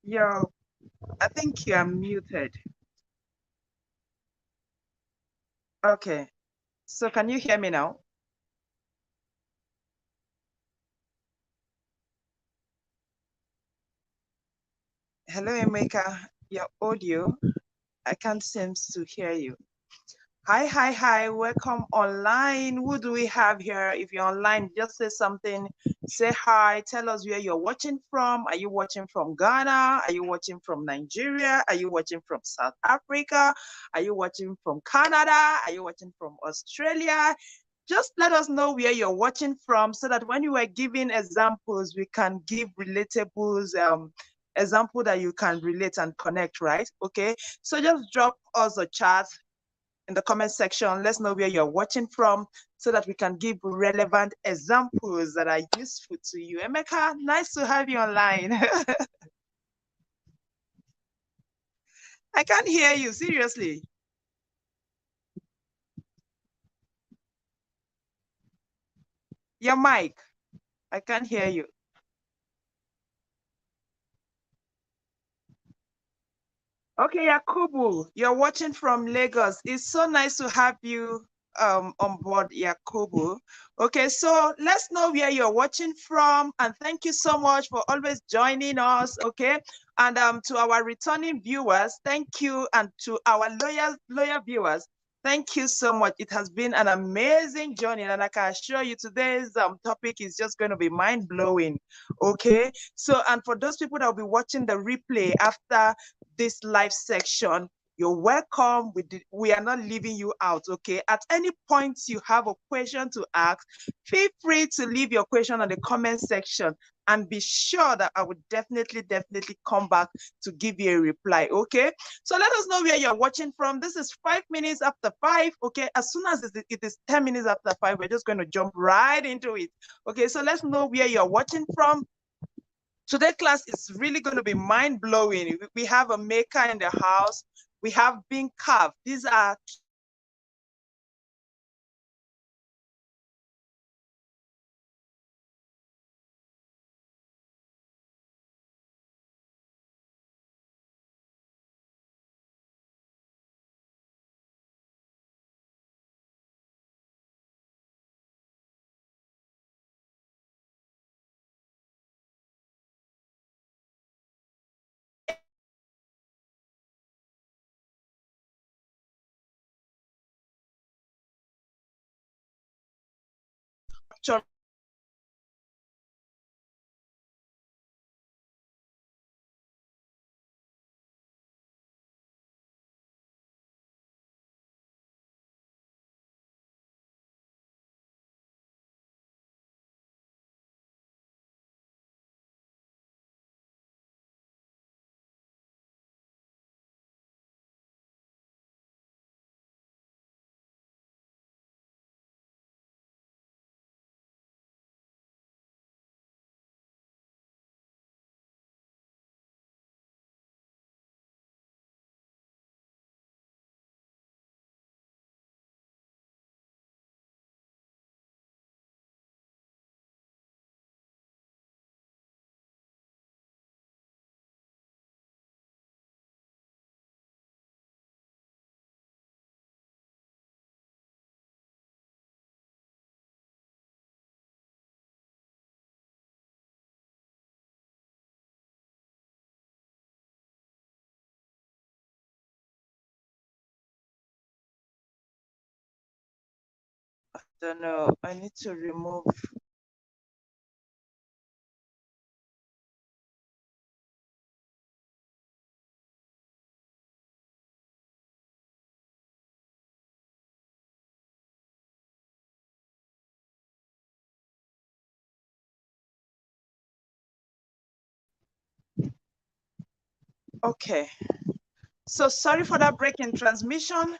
Yo, I think you are muted. Okay. So can you hear me now? Hello, Emeka. Your audio, I can't seem to hear you. Hi, hi, hi. Welcome online. Who do we have here? If you're online, just say something. Say hi. Tell us where you're watching from. Are you watching from Ghana? Are you watching from Nigeria? Are you watching from South Africa? Are you watching from Canada? Are you watching from Australia? Just let us know where you're watching from so that when you are giving examples, we can give relatables, example that you can relate and connect, right? Okay. So just drop us a chat in the comment section. Let's know where you're watching from so that we can give relevant examples that are useful to you. Emeka, nice to have you online. I can't hear you, seriously. Your mic, I can't hear you. Okay, Yakubu, you're watching from Lagos. It's so nice to have you on board, Yakubu. Okay, so let's know where you're watching from, and thank you so much for always joining us. Okay, and to our returning viewers, thank you, and to our loyal viewers, thank you so much. It has been an amazing journey, and I can assure you today's topic is just going to be mind blowing. Okay, so and for those people that will be watching the replay after this live section, you're welcome. We are not leaving you out, okay? At any point you have a question to ask, feel free to leave your question on the comment section and be sure that I would definitely come back to give you a reply, okay? So let us know where you're watching from. This is 5 minutes after 5, okay? As soon as it is 10 minutes after 5, we're just going to jump right into it, okay? So let's know where you're watching from. Today's class is really going to be mind-blowing. We have a maker in the house. We have bean carved. These are I don't know. I need to remove. Okay. So sorry for that break in transmission.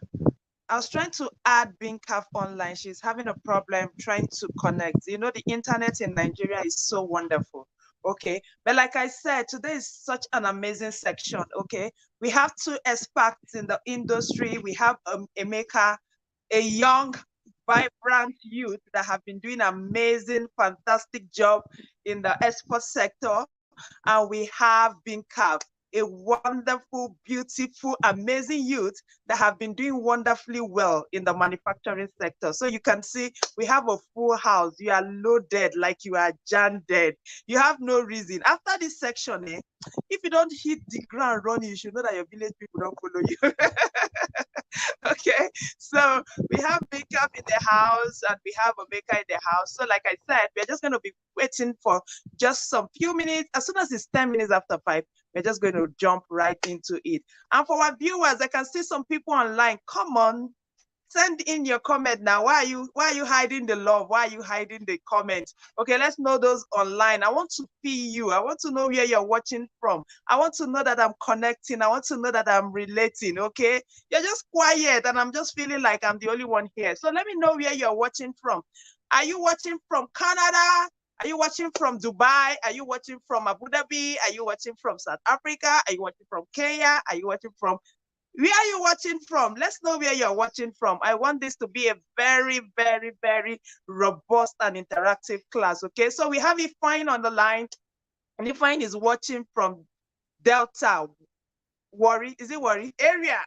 I was trying to add Bincaf online. She's having a problem trying to connect. You know, the internet in Nigeria is so wonderful. Okay. But like I said, today is such an amazing section. Okay. We have two experts in the industry. We have Emeka, a young, vibrant youth that have been doing amazing, fantastic job in the export sector. And we have Bincaf, a wonderful, beautiful, amazing youth that have been doing wonderfully well in the manufacturing sector. So you can see we have a full house. You are loaded like you are Jan dead. You have no reason. After this section, if you don't hit the ground running, you should know that your village people don't follow you. Okay, so we have makeup in the house and we have a maker in the house. So like I said, we're just going to be waiting for just some few minutes. As soon as it's 10 minutes after 5, we're just going to jump right into it. And for our viewers, I can see some people online. Come on, send in your comment now. Why are you hiding the love? Why are you hiding the comment? Okay, let's know those online. I want to see you. I want to know where you're watching from. I want to know that I'm connecting. I want to know that I'm relating. Okay, you're just quiet and I'm just feeling like I'm the only one here. So let me know where you're watching from. Are you watching from Canada? Are you watching from Dubai? Are you watching from Abu Dhabi? Are you watching from South Africa? Are you watching from Kenya? Are you watching from where are you watching from? Let's know where you're watching from. I want this to be a very, very, very robust and interactive class, okay? So we have Ifine on the line, and Ifine is watching from Delta. Worry, is it Worry? Area.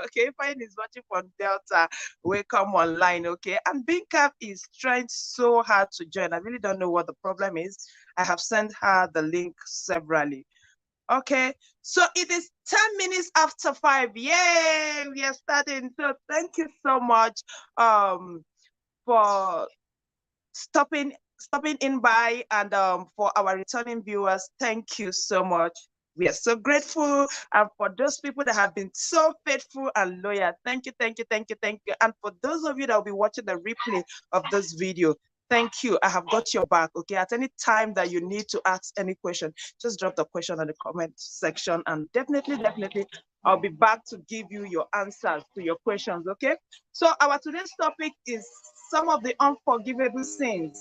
Okay, Ifine is watching from Delta. Welcome online, okay? And Binkap is trying so hard to join. I really don't know what the problem is. I have sent her the link severally. Okay, so it is 10 minutes after 5. Yay, we are starting. So thank you so much for stopping in by, and for our returning viewers, thank you so much. We are so grateful. And for those people that have been so faithful and loyal, thank you, thank you, thank you, thank you. And for those of you that will be watching the replay of this video, thank you. I have got your back, okay? At any time that you need to ask any question, just drop the question in the comment section, and definitely, I'll be back to give you your answers to your questions, okay? So our today's topic is some of the unforgivable sins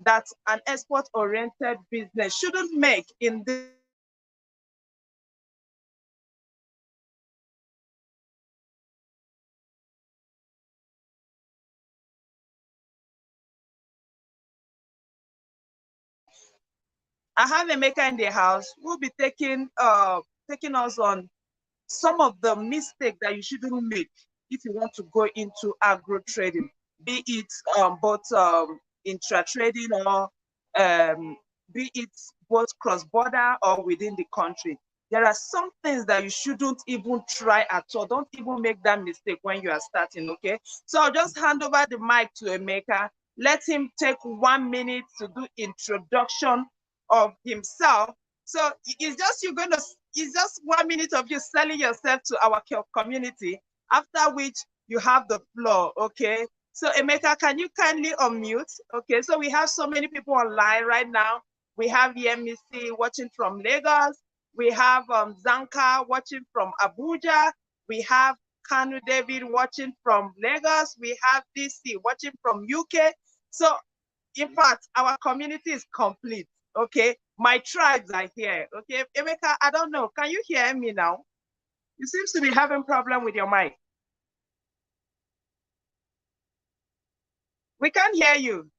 that an export-oriented business shouldn't make in this I have a maker in the house who will be taking us on some of the mistakes that you shouldn't make if you want to go into agro trading, be it both intra trading or be it both cross border or within the country. There are some things that you shouldn't even try at all. Don't even make that mistake when you are starting, okay? So I'll just hand over the mic to a maker. Let him take 1 minute to do introduction of himself. So it's just 1 minute of you selling yourself to our community, after which you have the floor, okay? So Emeka, can you kindly unmute? Okay, so we have so many people online right now. We have Yemisi watching from Lagos. We have Zanka watching from Abuja. We have Kanu David watching from Lagos. We have DC watching from UK. So in fact, our community is complete, okay? My tribes are here, okay? Emeka, I don't know. Can you hear me now? You seem to be having problem with your mic. We can't hear you.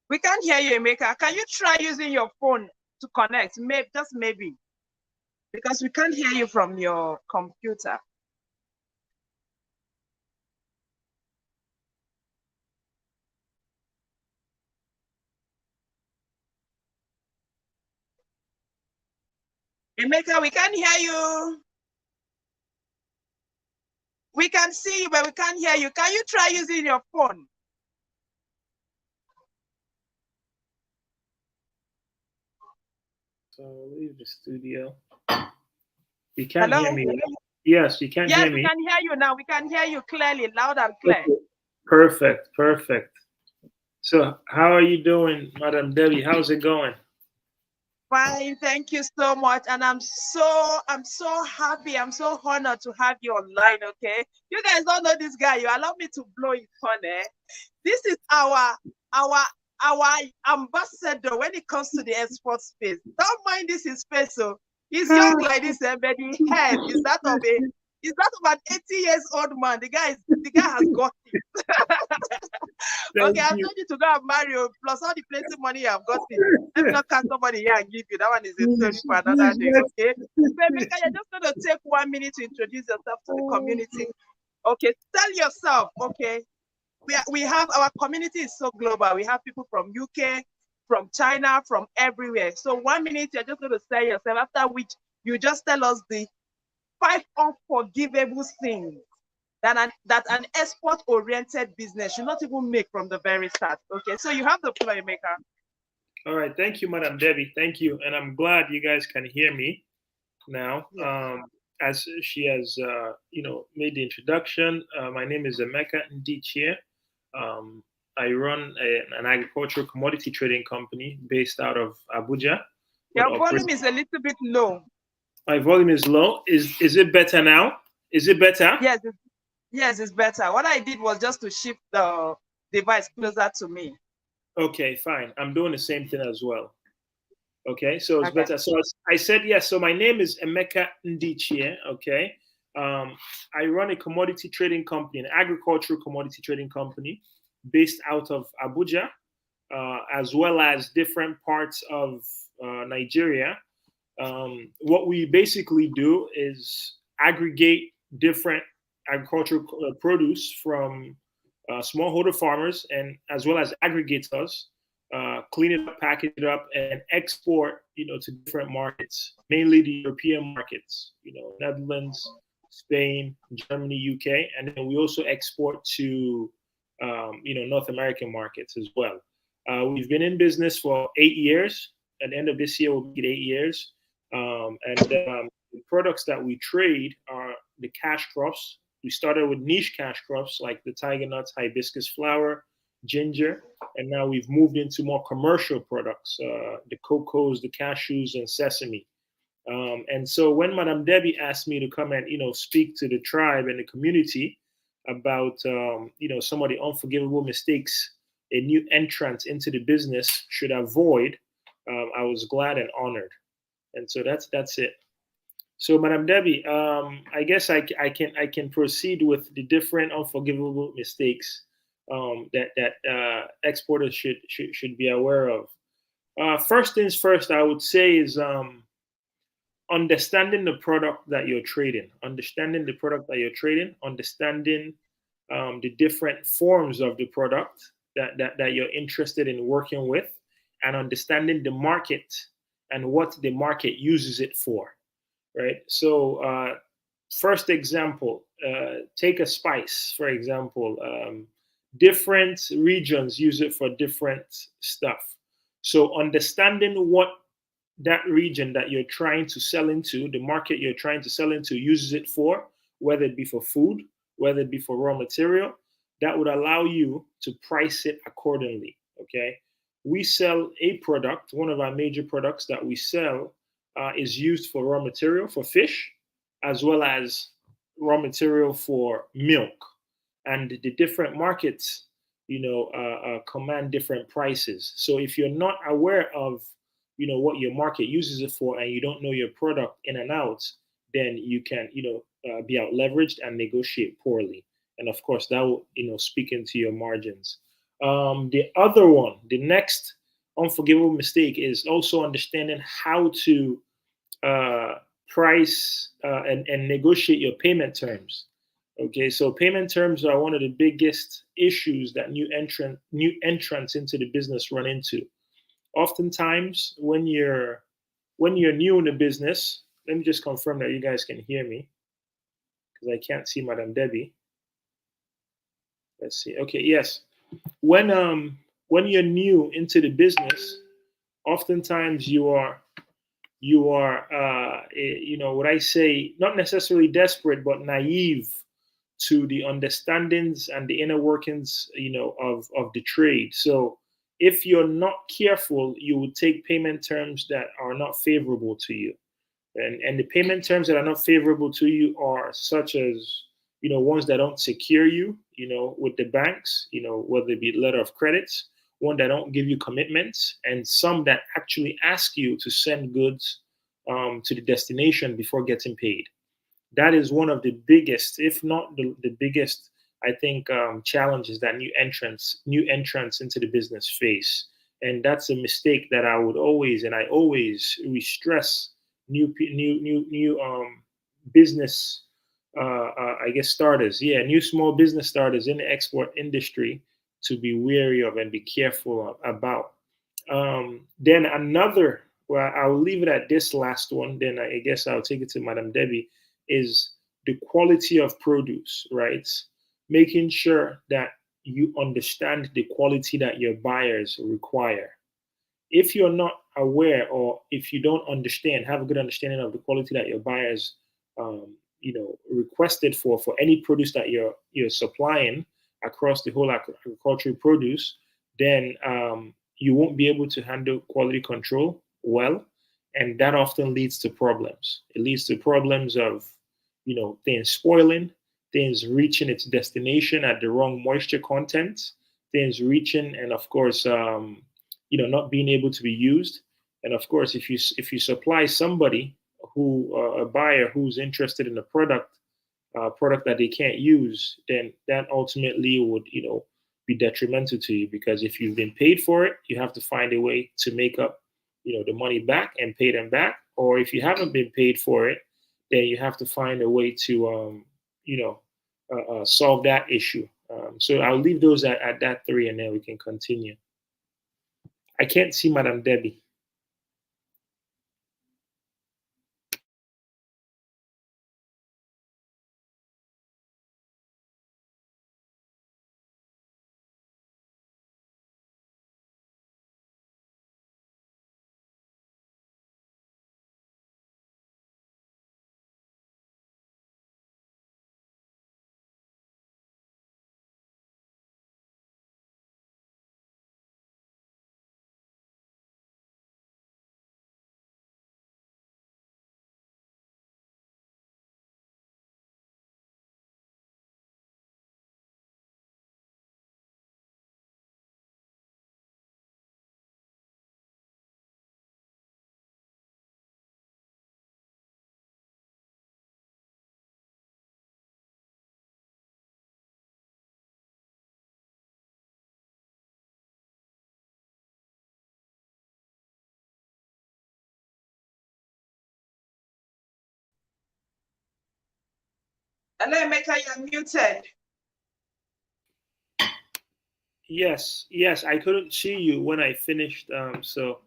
We can't hear you, Emeka. Can you try using your phone to connect? Maybe, just maybe. Because we can't hear you from your computer. Emeka, we can't hear you. We can see you, but we can't hear you. Can you try using your phone? So leave the studio. You can't hear me. Yes, you can't hear me. Yes, we can hear you now. We can hear you clearly, loud and clear. Okay. Perfect, perfect. So how are you doing, Madam Debbie? How's it going? Fine, thank you so much. And I'm so happy. I'm so honored to have you online, okay? You guys don't know this guy. You allow me to blow his horn, eh? This is our ambassador when it comes to the export space. Don't mind this his face, so he's young like this, but the head is that of He's not about 80 years old man. The guy has got it. Okay, Thank I've you. told you to go and marry you, plus all the plenty money you have gotten. Let me not catch somebody here and give you. That one is a story Please, for another please, day. Okay. So next. Emeka, you're just gonna take 1 minute to introduce yourself to the community. Okay, tell yourself, okay. We have our community is so global. We have people from UK, from China, from everywhere. So 1 minute, you're just gonna say yourself, after which you just tell us the 5 unforgivable things that an export-oriented business should not even make from the very start. Okay, so you have the floor, Maker. All right. Thank you, Madam Debbie. Thank you. And I'm glad you guys can hear me now. Yes. As she has, made the introduction, my name is Emeka Ndichie. I run an agricultural commodity trading company based out of Abuja. Your volume is a little bit low. My volume is low. Is it better now? Is it better? Yes, yes, it's better. What I did was just to shift the device closer to me. Okay, fine. I'm doing the same thing as well. Okay, so it's Okay. better. So I said yes. So my name is Emeka Ndichie. Okay, I run a commodity trading company, an agricultural commodity trading company, based out of Abuja, as well as different parts of Nigeria. What we basically do is aggregate different agricultural produce from smallholder farmers and as well as aggregators, clean it up, package it up, and export, to different markets, mainly the European markets, Netherlands, Spain, Germany, UK, and then we also export to, North American markets as well. We've been in business for 8 years. At the end of this year, we'll be 8 years. And the products that we trade are the cash crops. We started with niche cash crops like the tiger nuts, hibiscus flower, ginger, and now we've moved into more commercial products, the cocos, the cashews, and sesame. And so when Madame Debbie asked me to come and speak to the tribe and the community about some of the unforgivable mistakes a new entrant into the business should avoid, I was glad and honored. And so that's it. So, Madam Debbie, I guess I can proceed with the different unforgivable mistakes that exporters should be aware of. First things first, I would say is understanding the product that you're trading, understanding the product that you're trading, understanding the different forms of the product that you're interested in working with, and understanding the market and what the market uses it for, right? So, first example, take a spice, for example. Different regions use it for different stuff. So, understanding what that region that you're trying to sell into, the market you're trying to sell into, uses it for, whether it be for food, whether it be for raw material, that would allow you to price it accordingly. Okay. We sell a product, one of our major products that we sell is used for raw material for fish, as well as raw material for milk. And the different markets, command different prices. So if you're not aware of what your market uses it for and you don't know your product in and out, then you can be out leveraged and negotiate poorly, and of course that will speak into your margins. The other one, the next unforgivable mistake, is also understanding how to uh, price and negotiate your payment terms. Okay, so payment terms are one of the biggest issues that new entrants into the business run into. Oftentimes, when you're new in the business, let me just confirm that you guys can hear me because I can't see Madam Debbie. Let's see. Okay, yes. When you're new into the business, oftentimes you are what I say, not necessarily desperate but naive to the understandings and the inner workings of the trade. So if you're not careful, you will take payment terms that are not favorable to you. And the payment terms that are not favorable to you are such as ones that don't secure you with the banks, whether it be letter of credits, one that don't give you commitments, and some that actually ask you to send goods to the destination before getting paid. That is one of the biggest, if not the biggest, I think, challenges that new entrants into the business face. And that's a mistake that I would always, and I always stress new business, I guess, starters. Yeah, new small business starters in the export industry to be wary of and be careful about. Then another, well, I'll leave it at this last one. Then I guess I'll take it to Madam Debbie, is the quality of produce, right? Making sure that you understand the quality that your buyers require. If you're not aware, or if you don't understand, have a good understanding of the quality that your buyers, requested for any produce that you're supplying across the whole agricultural produce, then you won't be able to handle quality control well, and that often leads to problems. It leads to problems of, things spoiling, things reaching its destination at the wrong moisture content, things reaching, and of course, not being able to be used. And of course, if you supply somebody who, a buyer who's interested in a product that they can't use, then that ultimately would, be detrimental to you, because if you've been paid for it, you have to find a way to make up, the money back and pay them back. Or if you haven't been paid for it, then you have to find a way to, solve that issue. So I'll leave those at that three, and then we can continue. I can't see Madam Debbie. Hello, Emeka, you're muted. Yes, I couldn't see you when I finished. So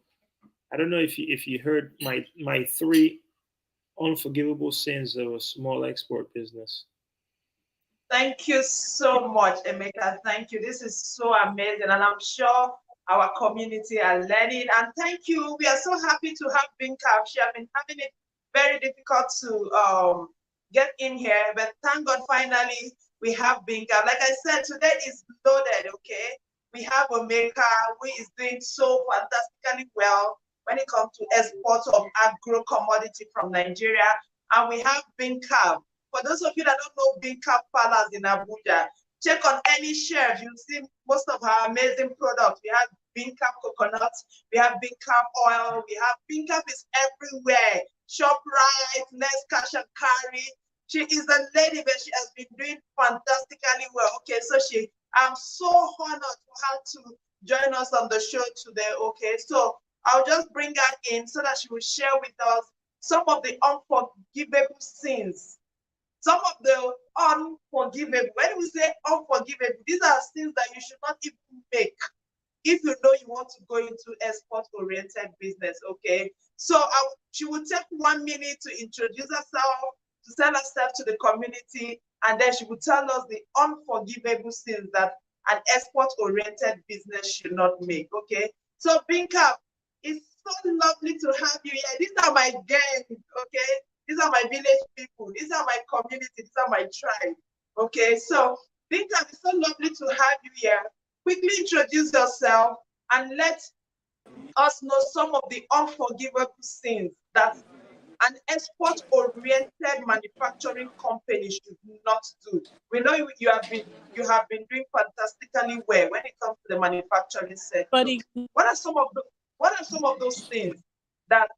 I don't know if you heard my three unforgivable sins of a small export business. Thank you so much, Emeka. Thank you. This is so amazing, and I'm sure our community are learning. And thank you. We are so happy to have Binka. She has been having it very difficult to get in here, but thank God finally we have Binka. Like I said, today is loaded. Okay, we have Omeka, who is doing so fantastically well when it comes to exports of agro commodity from Nigeria, and we have Binka. For those of you that don't know Big Cap Palace in Abuja, check on any shelf. You'll see most of our amazing products. We have Big Cap coconut, we have Big Cap oil, we have Big Cap is everywhere. ShopRite, Let's Cash and Carry. She is a lady, but she has been doing fantastically well. Okay, so I'm so honored for her to join us on the show today. Okay, so I'll just bring her in so that she will share with us some of the unforgivable sins, some of the unforgivable. When we say unforgivable, these are things that you should not even make if you know you want to go into export-oriented business, okay? So she will take 1 minute to introduce herself, to sell herself to the community, and then she will tell us the unforgivable things that an export-oriented business should not make, okay? So Binka, it's so lovely to have you here. These are my gang, okay? These are my village people. These are my community. These are my tribe. Okay, so Binka, it's so lovely to have you here. Quickly introduce yourself and let us know some of the unforgivable things that an export-oriented manufacturing company should not do. We know you have been doing fantastically well when it comes to the manufacturing sector. Buddy. What are some of those things that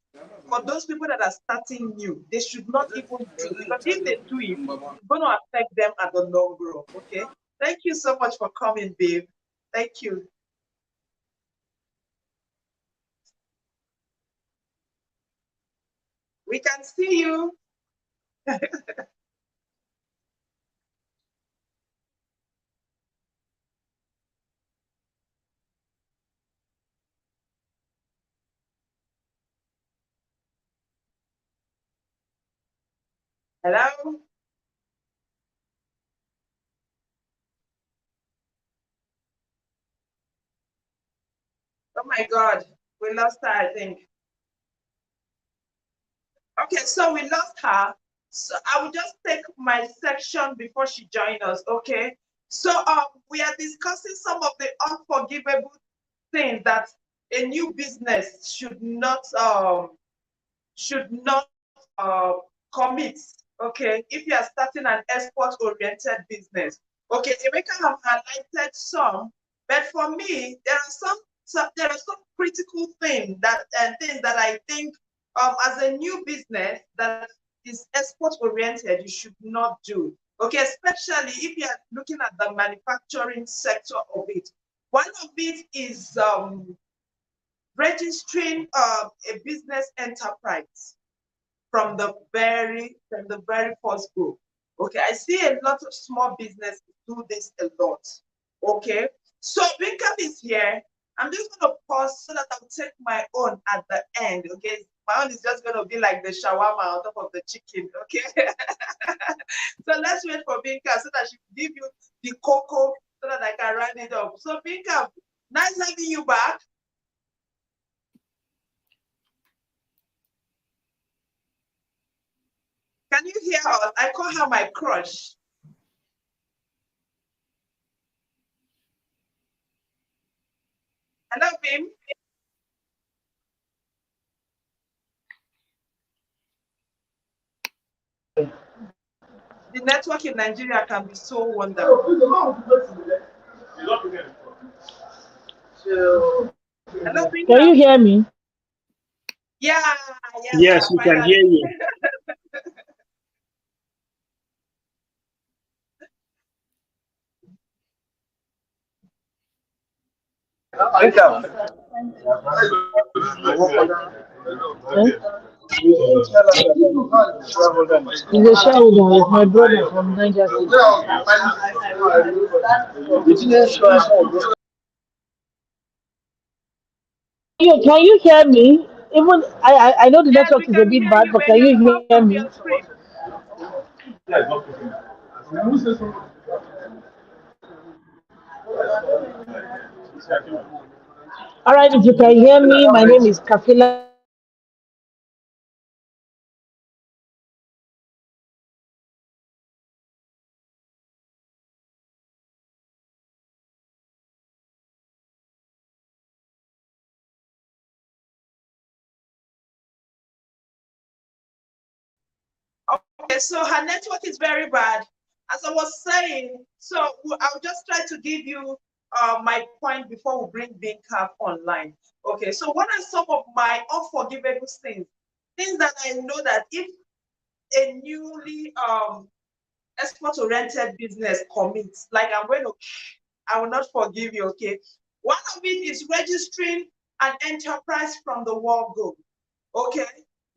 for those people that are starting new, they should not even do, because if they do it, it's going to affect them at the long run. Okay. Thank you so much for coming, babe. Thank you. We can see you. Hello. Oh my God, we lost her, I think. Okay, so we lost her. So I will just take my section before she joins us. Okay. So we are discussing some of the unforgivable things that a new business should not uh, commit. Okay, if you are starting an export-oriented business. Okay, Emeka have highlighted some, but for me, there are some critical things that I think as a new business that is export-oriented, you should not do. Okay, especially if you are looking at the manufacturing sector of it. One of it is registering a business enterprise from the very first group. Okay, I see a lot of small businesses do this a lot. Okay, so Binkham is here. I'm just gonna pause so that I'll take my own at the end. Okay, my own is just gonna be like the shawarma on top of the chicken. Okay, so let's wait for Binkham so that she can give you the cocoa so that I can round it up. So Binkham, nice having you back. Can you hear us? I call her my crush. Hello, Bim. The network in Nigeria can be so wonderful. Hello, Can you Bingham. hear me? Yeah, Yes, yeah, we can hear finally. you. Huh? He's a shareholder. He's my brother from Niger State. Can you hear me? Even I know the Yes, we network is a can bit hear bad, you, but but can you're you far hear from me? your screen. All right, if you can hear me, my name is Kafila. Okay, so her network is very bad. As I was saying, so I'll just try to give you my point before we bring Big Cap online. Okay, so what are some of my unforgivable things? Things that I know that if a newly export-oriented business commits, like I will not forgive you, okay? One of it is registering an enterprise from the word go. Okay.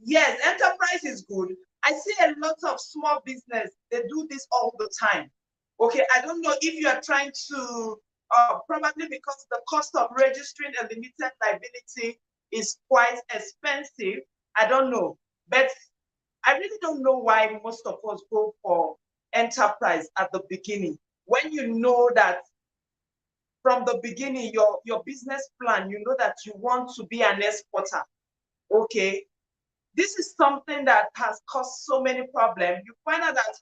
Yes, enterprise is good. I see a lot of small business, they do this all the time. Okay, I don't know if you are trying to, probably because the cost of registering a limited liability is quite expensive. I don't know. But I really don't know why most of us go for enterprise at the beginning. When you know that from the beginning, your business plan, you know that you want to be an exporter. Okay, this is something that has caused so many problems. You find out that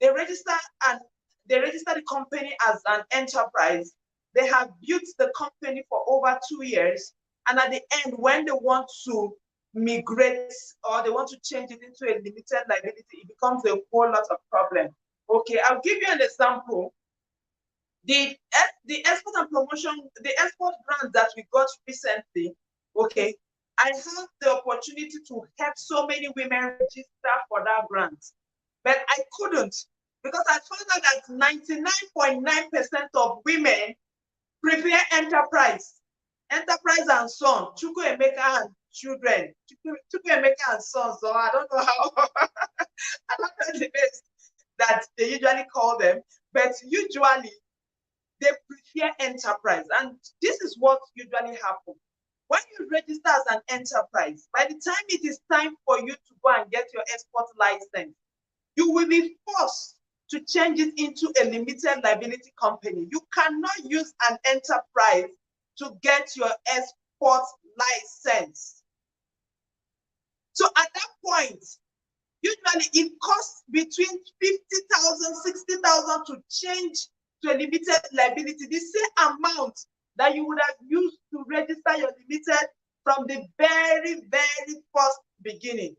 they register and they register the company as an enterprise. They have built the company for over 2 years, and at the end, when they want to migrate or they want to change it into a limited liability, it becomes a whole lot of problem. Okay, I'll give you an example. The export and promotion, the export grant that we got recently, okay, I had the opportunity to help so many women register for that grant, but I couldn't because I found out that 99.9% of women prefer enterprise and son, Chukwuemeka and children, Chukwuemeka and sons. So I don't know how, I don't know the names that they usually call them, but usually they prefer enterprise. And this is what usually happens. When you register as an enterprise, by the time it is time for you to go and get your export license, you will be forced to change it into a limited liability company. You cannot use an enterprise to get your export license. So at that point, usually it costs between 50,000, 60,000 to change to a limited liability, the same amount that you would have used to register your limited from the very, very first beginning.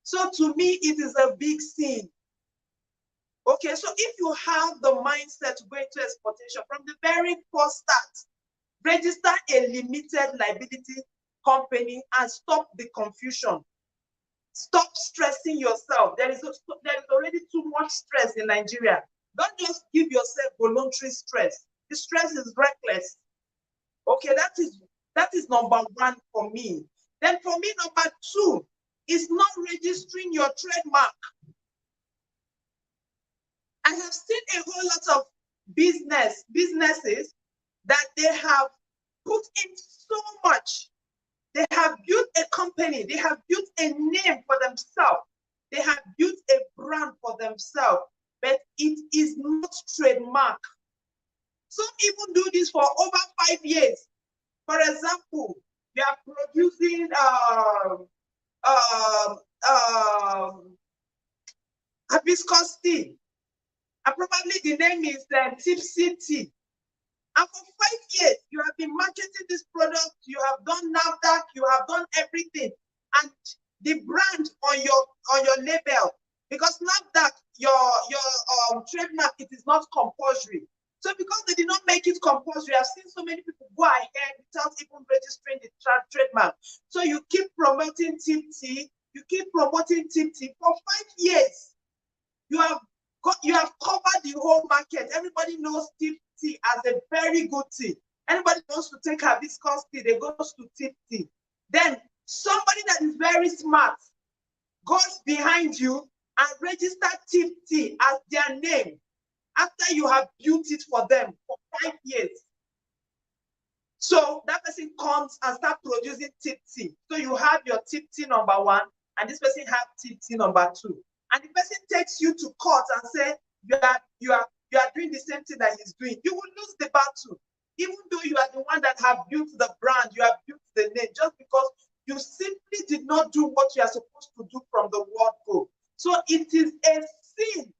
So to me, it is a big sin. Okay, so if you have the mindset to go into exportation from the very first start, register a limited liability company and stop the confusion. Stop stressing yourself. There is already too much stress in Nigeria. Don't just give yourself voluntary stress. The stress is reckless. Okay, that is number one for me. Then for me, number two is not registering your trademark. I have seen a whole lot of businesses that they have put in so much. They have built a company, they have built a name for themselves, they have built a brand for themselves, but it is not trademark. Some even do this for over 5 years. For example, they are producing hibiscus tea, and probably the name is Tipsy Tea. And for 5 years, you have been marketing this product, you have done NAFDAC, you have done everything. And the brand on your label, because NAFDAC, your trademark, it is not compulsory. So because they did not make it compulsory, I've seen so many people go ahead without even registering the trademark. So you keep promoting Tipsy, you keep promoting Tipsy for 5 years. You have covered the whole market. Everybody knows Tipsy as a very good tea. Anybody wants to take hibiscus tea, they go to Tipsy. Then somebody that is very smart goes behind you and register Tipsy as their name after you have built it for them for 5 years. So that person comes and starts producing Tipsy. So you have your Tipsy number one, and this person have Tipsy number two. And the person takes you to court and say you are doing the same thing that he's doing. You will lose the battle, even though you are the one that have built the brand, you have built the name, just because you simply did not do what you are supposed to do from the word go. So it is a sin,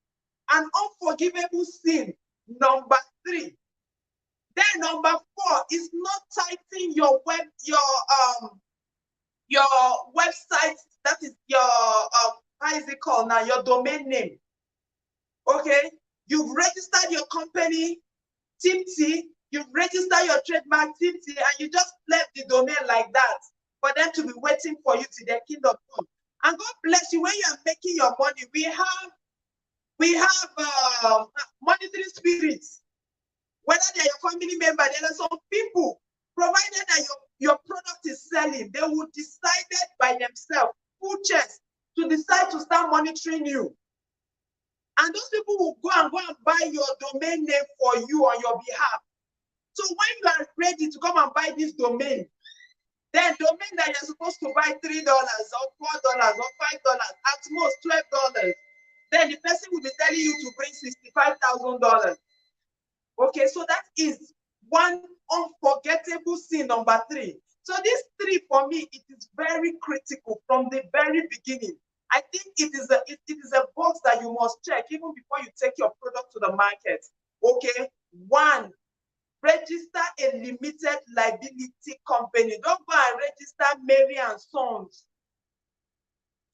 an unforgivable sin. Number three. Then number four is not typing your website, that is your how is it called now? Your domain name. Okay, you've registered your company, Tipsy, you've registered your trademark, Tipsy, and you just left the domain like that for them to be waiting for you till their kingdom come. And God bless you, when you are making your money, we have monitoring spirits. Whether they're your family member, there are some people, provided that your product is selling, they will decide by themselves, full chest, to decide to start monitoring you. And those people will go and buy your domain name for you on your behalf. So when you are ready to come and buy this domain, then domain that you're supposed to buy $3 or $4 or $5, at most $12, then the person will be telling you to bring $65,000. Okay, so that is one unforgettable sin, number three. So these three, for me, it is very critical from the very beginning. I think it is a box that you must check even before you take your product to the market. Okay, one, register a limited liability company. Don't go and register Mary and Sons.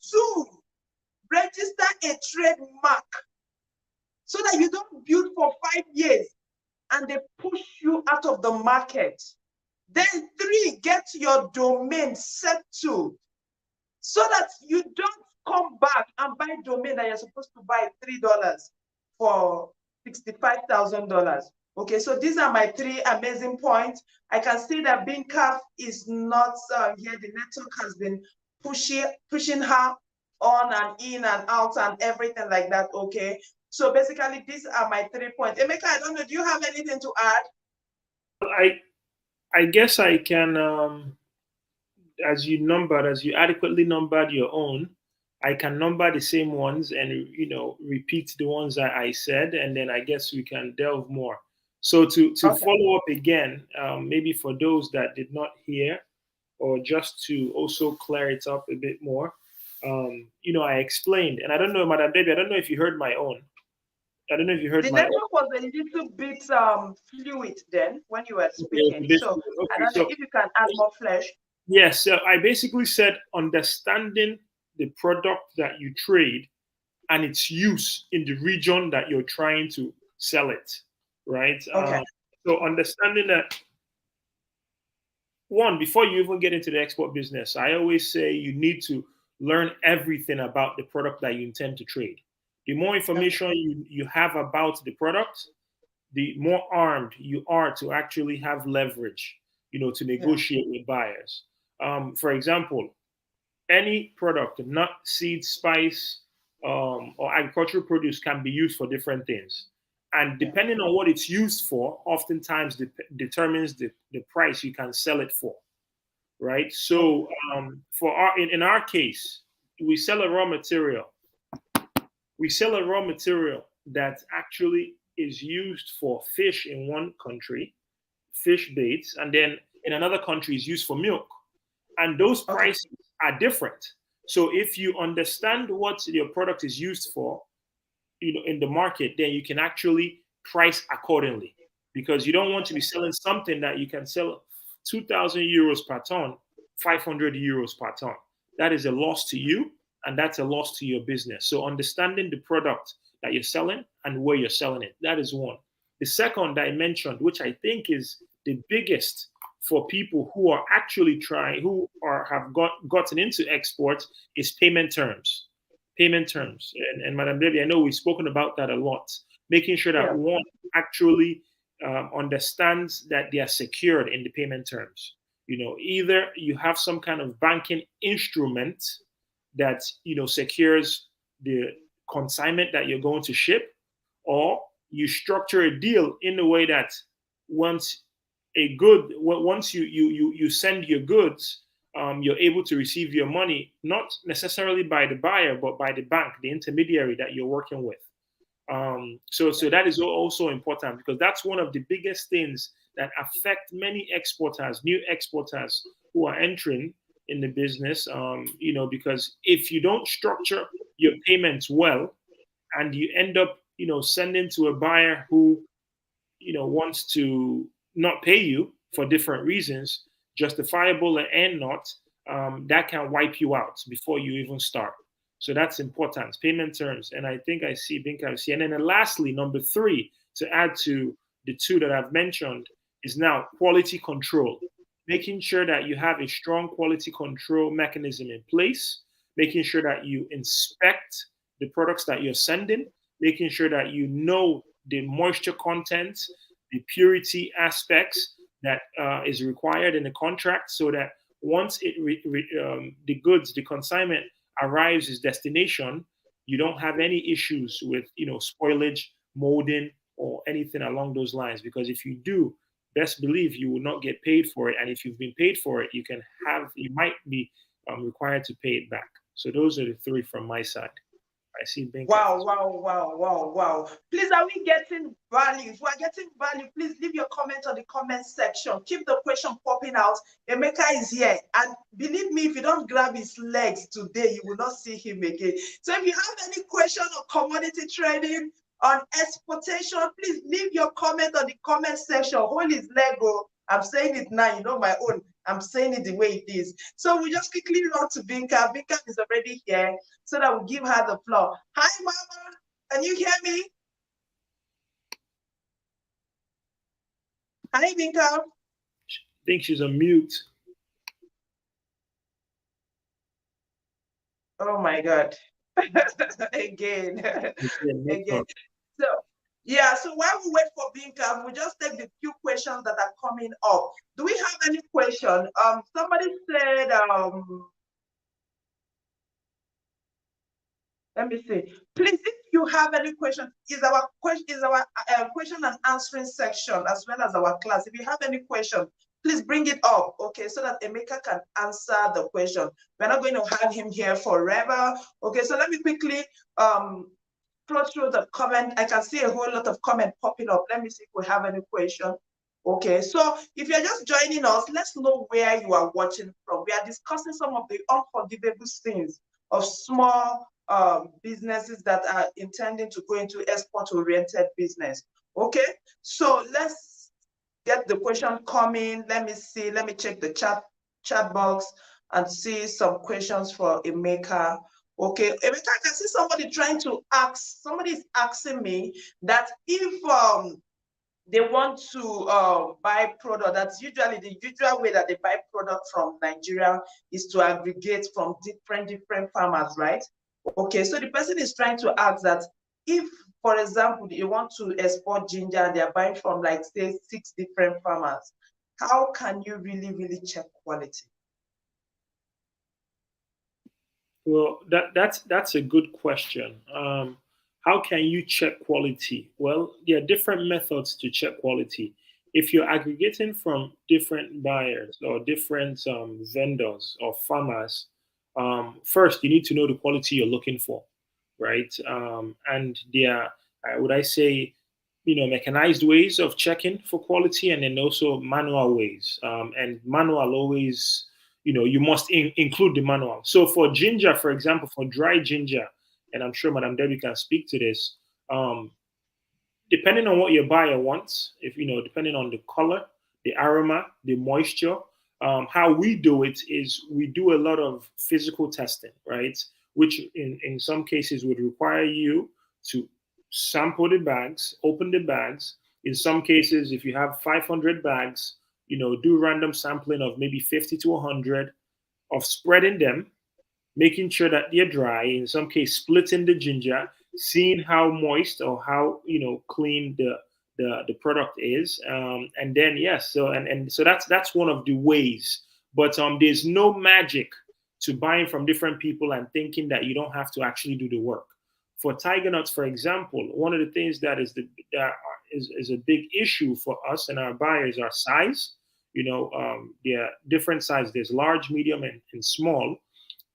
Two, register a trademark so that you don't build for 5 years and they push you out of the market. Then 3, get your domain settled so that you don't come back and buy domain that you're supposed to buy $3 for $65,000. Okay, so these are my 3 amazing points. I can see that Binkaf is not here. The network has been pushing her on and in and out and everything like that. Okay, so basically these are my 3 points. Emeka, I don't know, do you have anything to add? I guess I can, as you adequately numbered your own, I can number the same ones and repeat the ones that I said, and then I guess we can delve more. So to Okay. follow up again, maybe for those that did not hear, or just to also clear it up a bit more, I explained, and I don't know, Madam Debbie, I don't know if you heard my own. I don't know if you heard The my own. network was a little bit fluid then when you were speaking. Okay, So I okay, don't know so if you can add more flesh. yes, so I basically said understanding the product that you trade and its use in the region that you're trying to sell it, right? Okay. So understanding that, one, before you even get into the export business, I always say you need to learn everything about the product that you intend to trade. The more information you have about the product, the more armed you are to actually have leverage, to negotiate with buyers. For example, any product, nut, seed, spice, or agricultural produce can be used for different things. And depending on what it's used for, oftentimes determines the price you can sell it for, right? So in our case, we sell a raw material. We sell a raw material that actually is used for fish in one country, fish baits, and then in another country is used for milk. And those prices are different. So if you understand what your product is used for, in the market, then you can actually price accordingly, because you don't want to be selling something that you can sell 2,000 euros per ton, 500 euros per ton. That is a loss to you, and that's a loss to your business. So understanding the product that you're selling and where you're selling it, that is one. The second that I mentioned, which I think is the biggest for people who are actually trying, have gotten into exports, is payment terms. Payment terms. And Madam Debbie, I know we've spoken about that a lot. Making sure that one actually understands that they are secured in the payment terms. Either you have some kind of banking instrument that secures the consignment that you're going to ship, or you structure a deal in a way that once you send your goods, you're able to receive your money, not necessarily by the buyer, but by the bank, the intermediary that you're working with. So that is also important, because that's one of the biggest things that affect many exporters, new exporters who are entering in the business. Because if you don't structure your payments well, and you end up, sending to a buyer who, wants to not pay you for different reasons, justifiable and not, that can wipe you out before you even start. So that's important. Payment terms. And I think I see Binka. And then lastly, number 3, to add to the 2 that I've mentioned, is now quality control. Making sure that you have a strong quality control mechanism in place, making sure that you inspect the products that you're sending, making sure that you know the moisture content, the purity aspects that is required in the contract, so that once the goods, the consignment arrives its destination, you don't have any issues with spoilage, molding, or anything along those lines. Because if you do, best believe you will not get paid for it, and if you've been paid for it, you might be required to pay it back. So those are the 3 from my side. I see Binka. Wow. Please, are we getting value? If we're getting value, please leave your comment on the comment section. Keep the question popping out. Emeka is here. And believe me, if you don't grab his legs today, you will not see him again. So if you have any question on commodity trading, on exportation, please leave your comment on the comment section. Hold his leg. I'm saying it now, my own. I'm saying it the way it is. So we just quickly run to Binka. Binka is already here, so that we'll give her the floor. Hi, Mama. Can you hear me? Hi, Binka. think she's on mute. Oh my God. Again. Again. So yeah, so while we wait for Binka, we just take the few questions that are coming up. Do we have any question? Somebody said, let me see. Please, if you have any question, is our question and answering section as well as our class. If you have any question, please bring it up, okay, so that Emeka can answer the question. We're not going to have him here forever. Okay, so let me quickly go through the comment. I can see a whole lot of comment popping up. Let me see if we have any question. Okay, so if you're just joining us, let's know where you are watching from. We are discussing some of the unforgivable sins of small businesses that are intending to go into export-oriented business. Okay, so let's get the question coming. Let me see. Let me check the chat box and see some questions for Emeka. Okay, Emeka, I can see somebody trying to ask. Somebody is asking me that if they want to buy product, that's usually the usual way that they buy product from Nigeria is to aggregate from different farmers, right? Okay, so the person is trying to ask that if, for example, you want to export ginger and they're buying from, like, say, 6 different farmers, how can you really check quality? Well, that's a good question. How can you check quality? Well, there are different methods to check quality. If you're aggregating from different buyers or different vendors or farmers, first you need to know the quality you're looking for, right? And there are, would I say, mechanized ways of checking for quality, and then also manual ways. And manual always, you must include the manual. So for ginger, for example, for dry ginger, and I'm sure Madam Debbie can speak to this, depending on what your buyer wants, if depending on the color, the aroma, the moisture, how we do it is we do a lot of physical testing, right? Which in some cases would require you to sample the bags, open the bags. In some cases, if you have 500 bags, do random sampling of maybe 50 to 100, of spreading them, making sure that they're dry, in some case splitting the ginger, seeing how moist or how clean the product is, and then yes, so that's one of the ways. But there's no magic to buying from different people and thinking that you don't have to actually do the work. For tiger nuts, for example, one of the things that is a big issue for us and our buyers are size. There are different sizes. There's large, medium, and small.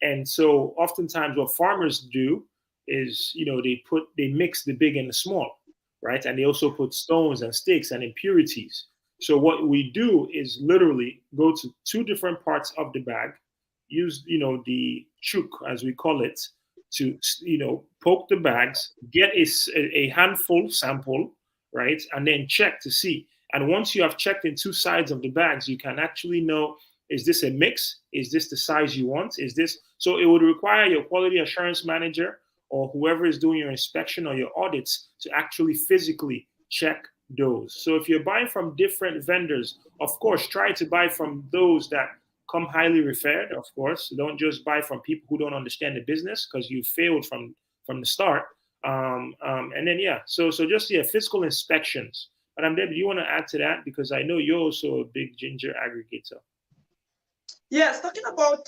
And so oftentimes what farmers do is, they mix the big and the small, right? And they also put stones and sticks and impurities. So what we do is literally go to 2 different parts of the bag, use, the chook, as we call it, to, poke the bags, get a handful sample, right? And then check to see. And once you have checked in 2 sides of the bags, you can actually know, is this a mix? Is this the size you want? Is this, so it would require your quality assurance manager or whoever is doing your inspection or your audits to actually physically check those. So if you're buying from different vendors, of course, try to buy from those that come highly referred, of course. Don't just buy from people who don't understand the business, because you failed from the start. And then, yeah, so just, physical inspections. Madam Debbie, do you want to add to that? Because I know you're also a big ginger aggregator. Yes, talking about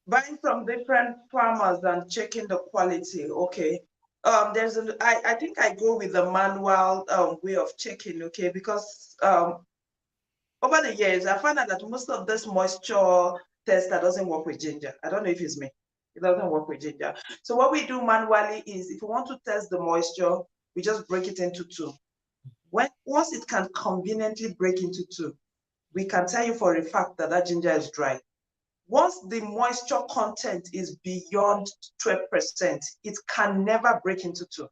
buying from different farmers and checking the quality. Okay, I think I go with the manual way of checking. Okay, because over the years I found out that most of this moisture tester doesn't work with ginger. I don't know if it's me. It doesn't work with ginger. So what we do manually is, if we want to test the moisture, we just break it into 2. Once it can conveniently break into 2, we can tell you for a fact that that ginger is dry. Once the moisture content is beyond 12%, it can never break into 2.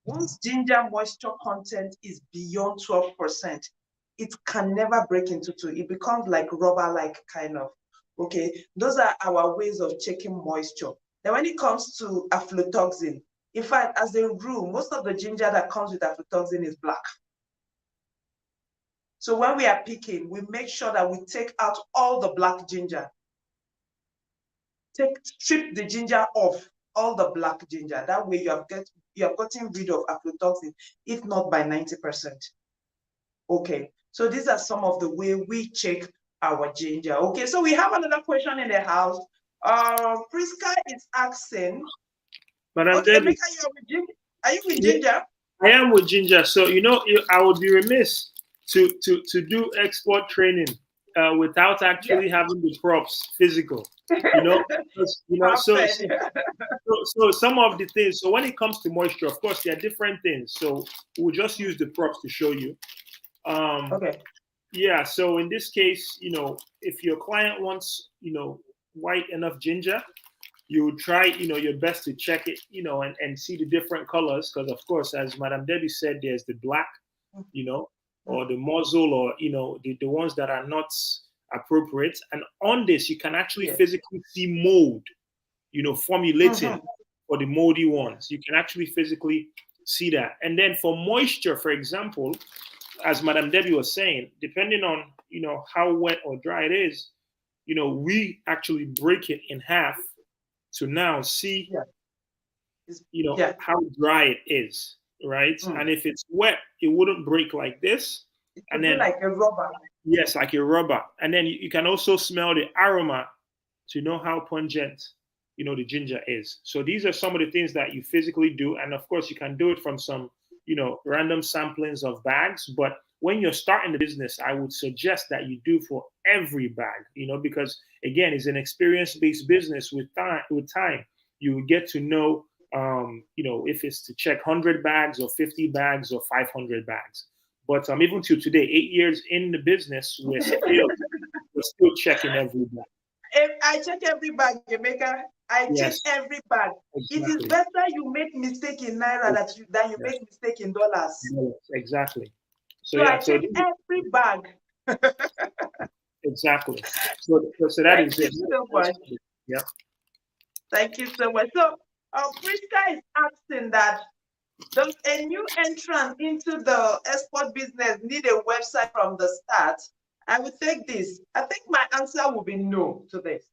Once ginger moisture content is beyond 12%, it can never break into 2. It becomes like rubber-like kind of. Okay, those are our ways of checking moisture. Now, when it comes to aflatoxin, in fact, as a rule, most of the ginger that comes with aflatoxin is black. So when we are picking, we make sure that we take out all the black ginger. Strip the ginger off, all the black ginger. That way you have gotten rid of aflatoxin, if not by 90%. Okay, so these are some of the way we check our ginger. Okay, so we have another question in the house. Priska is asking, Madam okay, Debbie, Emeka, you're with ginger. Are you with ginger? I am with ginger. So I would be remiss to do export training without actually having the props physical. So some of the things. So when it comes to moisture, of course, there are different things. So we'll just use the props to show you. Okay. Yeah. So in this case, if your client wants, white enough ginger, you try, your best to check it, and see the different colors. Because of course, as Madam Debbie said, there's the black, or the muzzle, or the ones that are not appropriate. And on this, you can actually physically see mold, formulating for the moldy ones. You can actually physically see that. And then for moisture, for example, as Madam Debbie was saying, depending on how wet or dry it is, we actually break it in half to now see how dry it is, right? And if it's wet, it wouldn't break like this. It would be like a rubber. Yes, like a rubber. And then you can also smell the aroma to know how pungent the ginger is. So these are some of the things that you physically do. And of course, you can do it from some random samplings of bags. But when you're starting the business, I would suggest that you do for every bag, because again, it's an experience-based business. With time, you get to know, if it's to check 100 bags or 50 bags or 500 bags. But even to today, 8 years in the business, we're still checking every bag. If I check every bag, Jamaica, I check every bag. Exactly. It is better you make mistake in naira than you make mistake in dollars. Yes, exactly. So I check every bag. Exactly. So that is it. So much. Yeah. Thank you so much. So Priska is asking that, does a new entrant into the export business need a website from the start? I would take this. I think my answer will be no to this.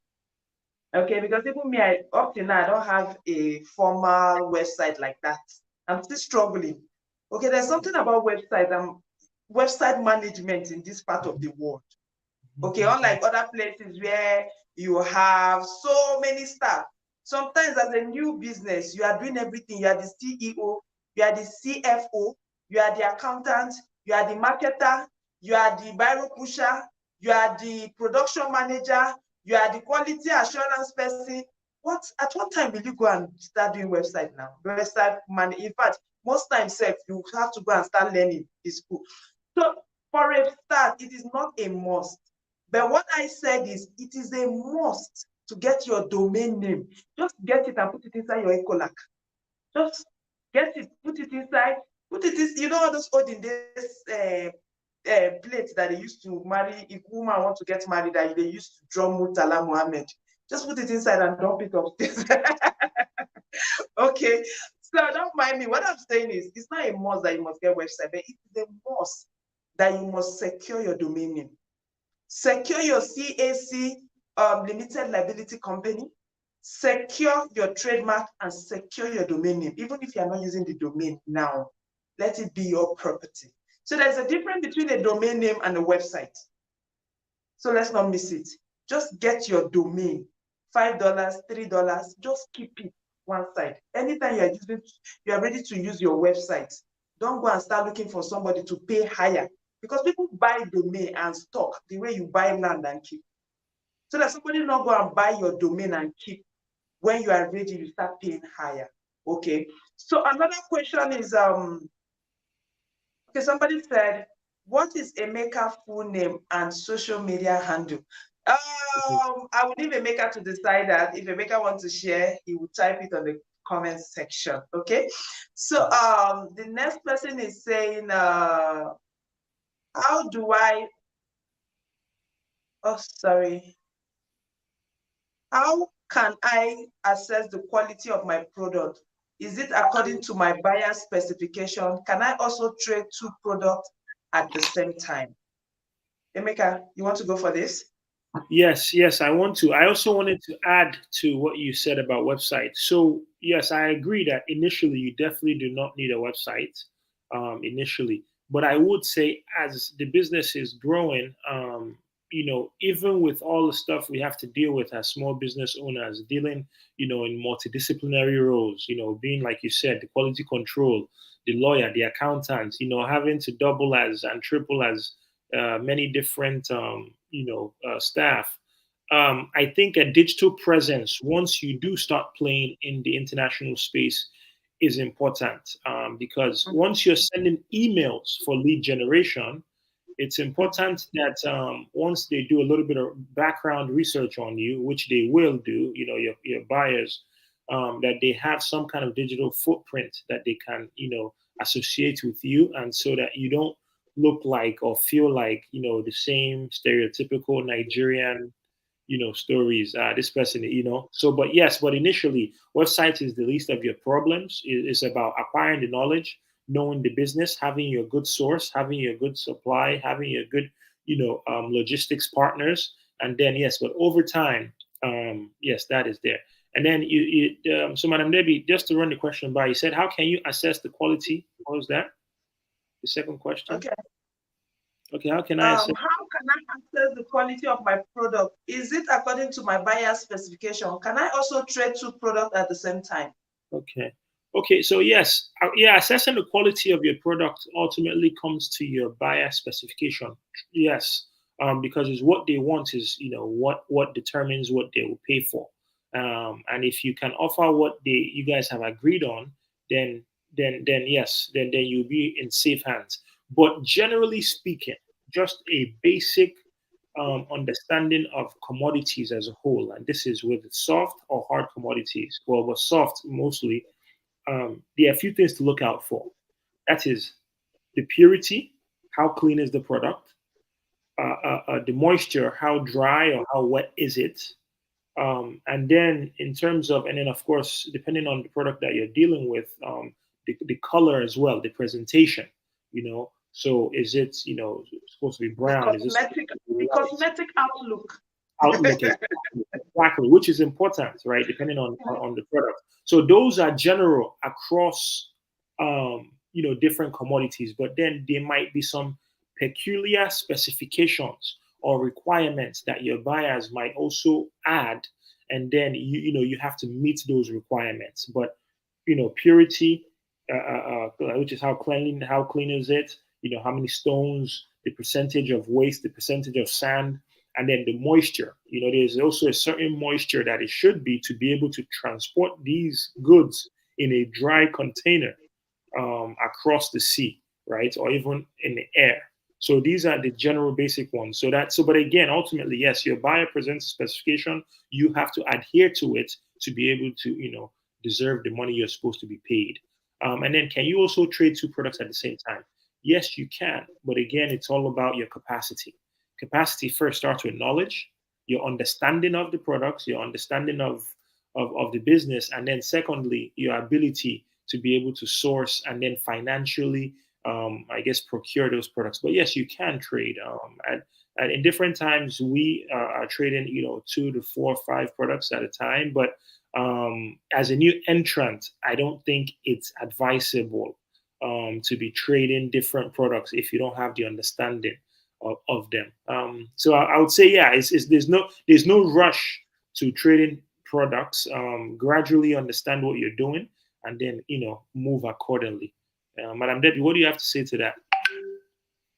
Okay, because even me, up till now, I don't have a formal website like that. I'm still struggling. Okay, there's something about website management in this part of the world. Okay, unlike other places where you have so many staff. Sometimes as a new business, you are doing everything. You are the CEO, you are the CFO, you are the accountant, you are the marketer, you are the bureau pusher, you are the production manager, you are the quality assurance person. At what time will you go and start doing website now? Website in fact, most times you have to go and start learning in school. So for a start, it is not a must. But what I said is, it is a must to get your domain name. Just get it and put it inside your Ecolac. Just get it, put it inside, all those olden days plates that they used to marry, if woman want to get married, that they used to draw Murtala Muhammad. Just put it inside and dump it upstairs. Okay, so don't mind me. What I'm saying is, it's not a must that you must get website, but it's a must that you must secure your domain name. Secure your CAC limited liability company, secure your trademark, and secure your domain name. Even if you're not using the domain now, let it be your property. So there's a difference between a domain name and a website. So let's not miss it. Just get your domain, $5, $3, just keep it one side. Anytime you are ready to use your website, don't go and start looking for somebody to pay higher, because people buy domain and stock the way you buy land and keep. So that somebody not go and buy your domain and keep. When you are ready, you start paying higher. Okay. So another question is, okay, somebody said, what is Emeka full name and social media handle? I will leave Emeka to decide that. If Emeka wants to share, he will type it on the comment section. Okay. So the next person is saying, how do I, how can I assess the quality of my product? Is it according to my buyer specification? Can I also trade two products at the same time? Emeka, you want to go for this? Yes, I want to. I also wanted to add to what you said about websites. So, yes, I agree that initially you definitely do not need a website initially. But I would say as the business is growing, even with all the stuff we have to deal with as small business owners, dealing, in multidisciplinary roles, being, like you said, the quality control, the lawyer, the accountant, having to double as and triple as many different staff. I think a digital presence, once you do start playing in the international space, is important because once you're sending emails for lead generation, it's important that once they do a little bit of background research on you, which they will do, your buyers, that they have some kind of digital footprint that they can, associate with you, and so that you don't look like or feel like, the same stereotypical Nigerian stories. This person, So, but yes, but initially, website is the least of your problems. It's about acquiring the knowledge, knowing the business, having your good source, having your good supply, having your good, logistics partners, and then yes, but over time, yes, that is there. And then so Madam Debbie, just to run the question by, you said, how can you assess the quality? What was that? The second question. Okay. Okay, how can I assess? How can I assess the quality of my product? Is it according to my buyer specification? Can I also trade two products at the same time? Okay. Okay. So yes, yeah, assessing the quality of your product ultimately comes to your buyer specification. Yes, because it's what they want is what determines what they will pay for. And if you can offer what you guys have agreed on, then then yes, then you'll be in safe hands. But generally speaking, just a basic understanding of commodities as a whole, and this is with soft or hard commodities. Well, with soft mostly, there are a few things to look out for. That is the purity, how clean is the product, the moisture, how dry or how wet is it, and then in terms of, and then of course, depending on the product that you're dealing with, the color as well, the presentation, So is it, supposed to be The brown? Is it supposed cosmetic, to be the white? cosmetic outlook. Outlook exactly, which is important, right? Depending on the product. So those are general across, different commodities, but then there might be some peculiar specifications or requirements that your buyers might also add, and then you have to meet those requirements. But purity, which is how clean is it? How many stones, the percentage of waste, the percentage of sand, and then the moisture. There's also a certain moisture that it should be to be able to transport these goods in a dry container across the sea, right, or even in the air. So these are the general basic ones. But again, ultimately, yes, your buyer presents a specification. You have to adhere to it to be able to, deserve the money you're supposed to be paid. And then, can you also trade two products at the same time? Yes, you can. But again, it's all about your capacity. Capacity first starts with knowledge, your understanding of the products, your understanding of the business, and then secondly, your ability to be able to source and then financially, I guess, procure those products. But yes, you can trade. And in different times, we are trading, 2 to 4 or 5 products at a time. But as a new entrant, I don't think it's advisable to be trading different products if you don't have the understanding of them. So I would say, yeah, there's no rush to trading products. Gradually understand what you're doing, and then move accordingly. Madam Debbie, what do you have to say to that?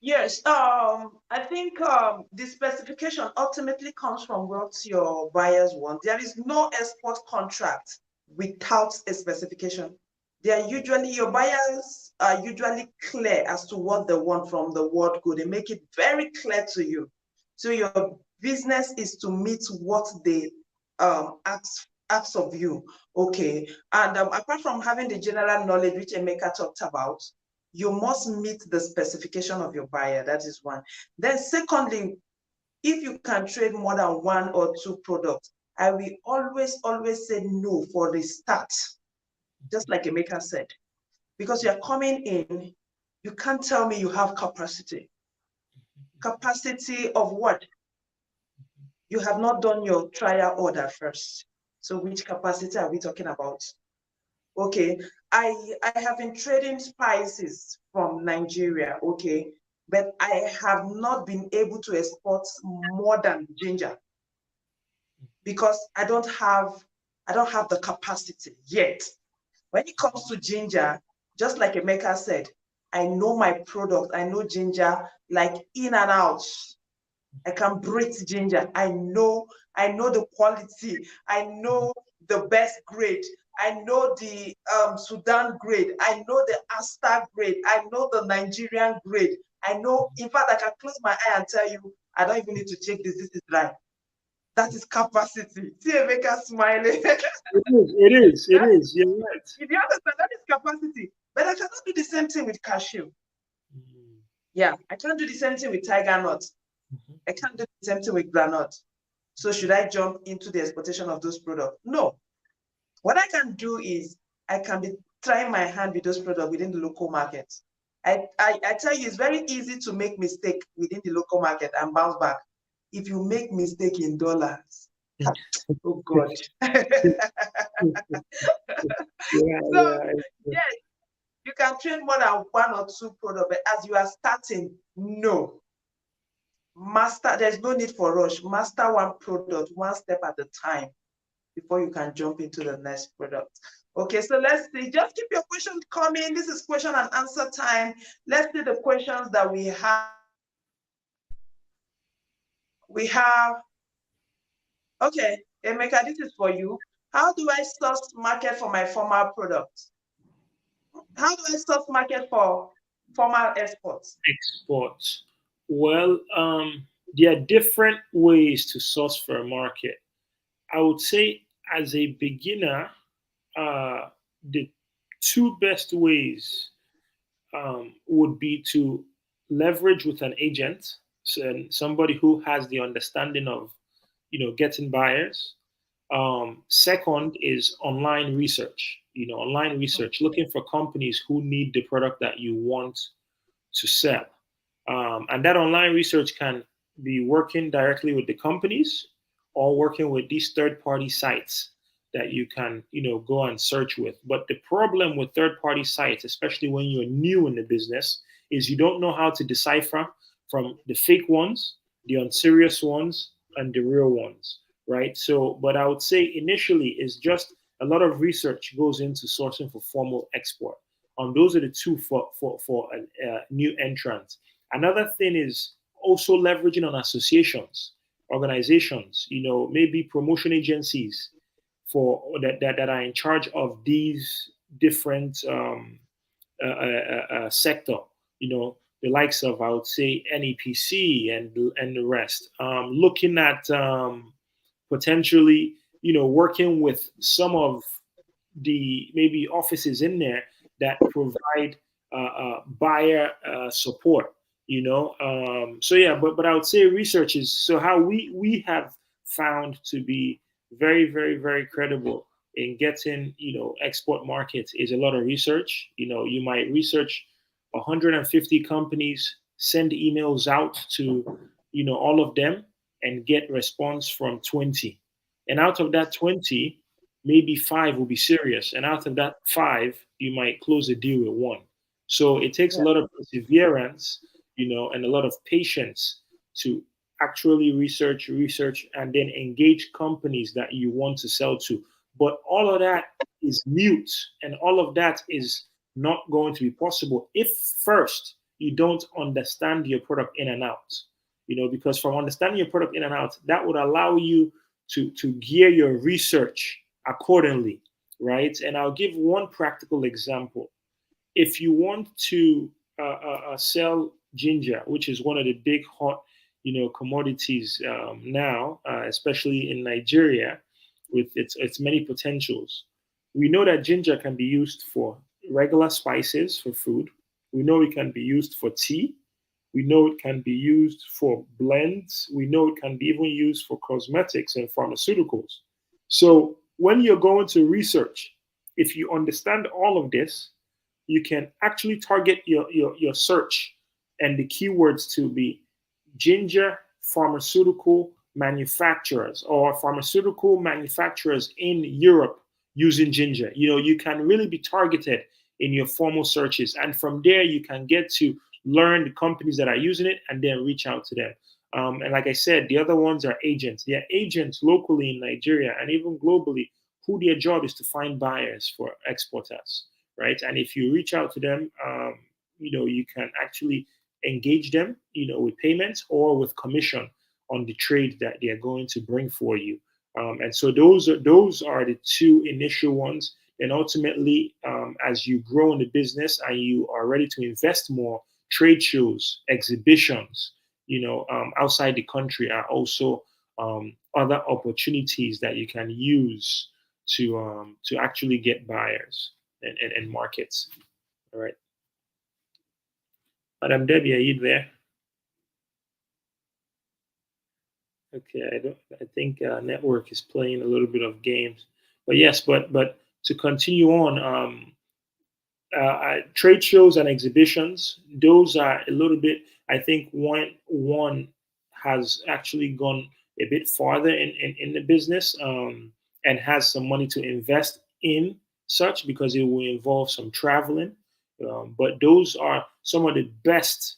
Yes, I think the specification ultimately comes from what your buyers want. There is no export contract without a specification. Your buyers are usually clear as to what they want from the word go. They make it very clear to you. So your business is to meet what they ask of you. Okay. And apart from having the general knowledge which Emeka talked about, you must meet the specification of your buyer. That is one. Then secondly, if you can trade more than one or two products, I will always say no for the start, just like Emeka said, because you're coming in, you can't tell me you have capacity. capacity of what? You have not done your trial order first. So which capacity are we talking about? Okay, I have been trading spices from Nigeria, okay, but I have not been able to export more than ginger because I don't have the capacity yet. When it comes to ginger, just like Emeka said, I know my product. I know ginger like in and out. I can breathe ginger. I know the quality. I know the best grade. I know the Sudan grade. I know the Asta grade. I know the Nigerian grade. I know, in fact, I can close my eye and tell you, I don't even need to check this. This is dry. That is capacity. See Emeka smiling. It is. You're right. If you understand, that is capacity. But I cannot do the same thing with cashew. Mm-hmm. Yeah, I can't do the same thing with tiger nut. I can't do the same thing with granite. So should I jump into the exportation of those products? No. What I can do is I can be trying my hand with those products within the local market. I tell you, it's very easy to make mistake within the local market and bounce back. If you make mistake in dollars, oh God. So yes, you can trade more than one or two products, but as you are starting, no. Master, there's no need for rush. Master one product, one step at a time before you can jump into the next product. Okay, so let's see. Just keep your questions coming. This is question and answer time. Let's see the questions that we have. Okay, Emeka, this is for you. How do I source market for my formal products? How do I source market for formal exports? Exports. Well, there are different ways to source for a market. I would say, as a beginner, the two best ways would be to leverage with an agent, so somebody who has the understanding of, getting buyers. Second is online research. Online research, looking for companies who need the product that you want to sell. And that online research can be working directly with the companies or working with these third-party sites that you can, go and search with. But the problem with third-party sites, especially when you're new in the business, is you don't know how to decipher from the fake ones, the unserious ones, and the real ones, right? So, but I would say initially is just a lot of research goes into sourcing for formal export. Those are the two for a new entrant. Another thing is also leveraging on associations, organizations, maybe promotion agencies for that are in charge of these different sector. The likes of, I would say, NEPC and the rest. Looking at potentially, working with some of the maybe offices in there that provide buyer support. So yeah, but I would say research is so how we have found to be very, very, very credible in getting export markets is a lot of research. You might research 150 companies, send emails out to all of them, and get response from 20. And out of that 20, maybe 5 will be serious. And out of that 5, you might close a deal with 1. So it takes a lot of perseverance, and a lot of patience to actually research, and then engage companies that you want to sell to. But all of that is mute, and all of that is not going to be possible if first you don't understand your product in and out. Because from understanding your product in and out, that would allow you to gear your research accordingly, right? And I'll give one practical example. If you want to sell ginger, which is one of the big hot, commodities now, especially in Nigeria, with its many potentials, we know that ginger can be used for regular spices for food. We know it can be used for tea. We know it can be used for blends. We know it can be even used for cosmetics and pharmaceuticals. So when you're going to research, if you understand all of this, you can actually target your search and the keywords to be ginger pharmaceutical manufacturers or pharmaceutical manufacturers in Europe using ginger. You can really be targeted in your formal searches, and from there you can get to learn the companies that are using it and then reach out to them. And like I said, the other ones are agents. They are agents locally in Nigeria and even globally who their job is to find buyers for exporters, right? And if you reach out to them, you can actually engage them, with payments or with commission on the trade that they are going to bring for you. And so those are the two initial ones. And ultimately, as you grow in the business and you are ready to invest more, trade shows, exhibitions, outside the country are also other opportunities that you can use to actually get buyers and markets. All right. Madam Debbie, are you there? Okay, I think network is playing a little bit of games, but yes, but to continue on, trade shows and exhibitions, those are a little bit. I think one has actually gone a bit farther in the business, and has some money to invest in such because it will involve some traveling. But those are some of the best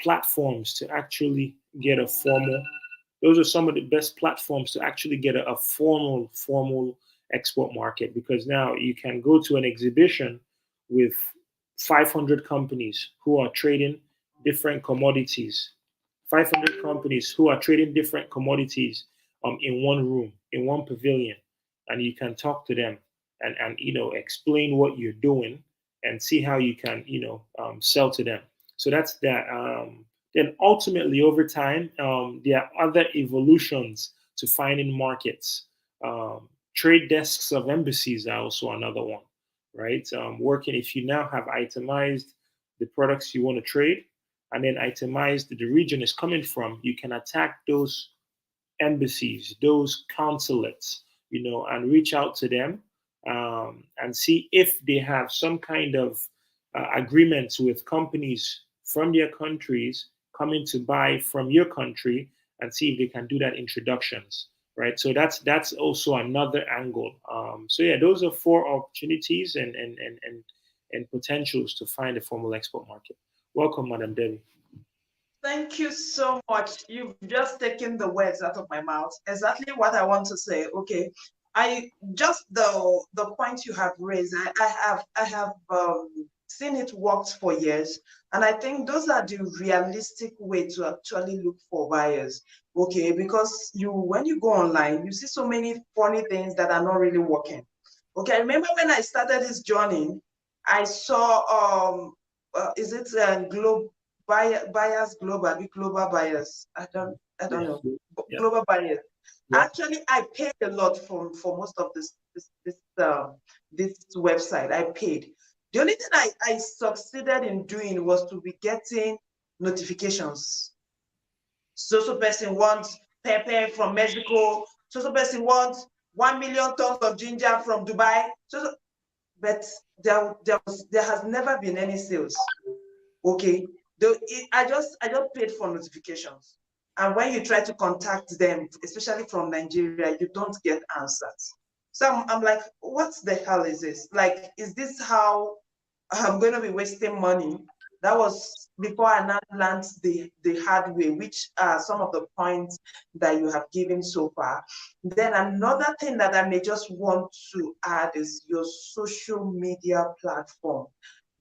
platforms to actually get a formal. Those are some of the best platforms to actually get a formal export market, because now you can go to an exhibition with 500 companies who are trading different commodities. 500 companies who are trading different commodities in one room, in one pavilion, and you can talk to them and explain what you're doing and see how you can sell to them. So that's that. Then ultimately, over time, there are other evolutions to finding markets. Trade desks of embassies are also another one, right? Working, if you now have itemized the products you want to trade and then itemized the region is coming from, you can attack those embassies, those consulates, and reach out to them, and see if they have some kind of agreements with companies from their countries coming to buy from your country, and see if they can do that introductions, right? So that's also another angle. So yeah, those are four opportunities and potentials to find a formal export market. Welcome, Madam Debbie. Thank you so much. You've just taken the words out of my mouth. Exactly what I want to say. Okay, I just the point you have raised. I have seen it worked for years, and I think those are the realistic way to actually look for buyers. Okay, because when you go online, you see so many funny things that are not really working. Okay, I remember when I started this journey, I saw is it buyers global, global buyers. I don't Yeah. know. Yeah. Global buyers. Yeah. Actually, I paid a lot for most of this website. I paid. The only thing I succeeded in doing was to be getting notifications. So person wants pepper from Mexico. So person wants 1 million tons of ginger from Dubai. But there has never been any sales. Okay, I just paid for notifications, and when you try to contact them, especially from Nigeria, you don't get answers. So I'm like, what the hell is this? Like, is this how I'm going to be wasting money? That was before I now learned the hard way, which are some of the points that you have given so far. Then another thing that I may just want to add is your social media platform.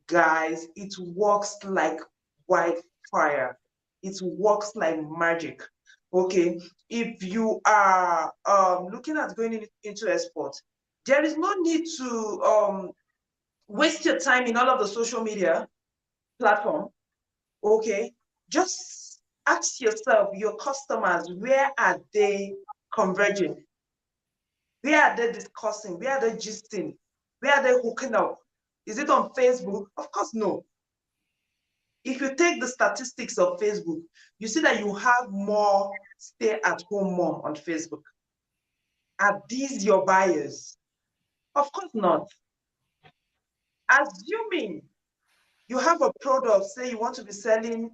Guys, it works like wildfire. It works like magic. Okay, if you are looking at going into export, there is no need to waste your time in all of the social media platform. Okay, just ask yourself, your customers, where are they converging? Where are they discussing? Where are they gisting? Where are they hooking up? Is it on Facebook? Of course, no. If you take the statistics of Facebook, you see that you have more stay-at-home mom on Facebook. Are these your buyers? Of course not. Assuming you have a product, say you want to be selling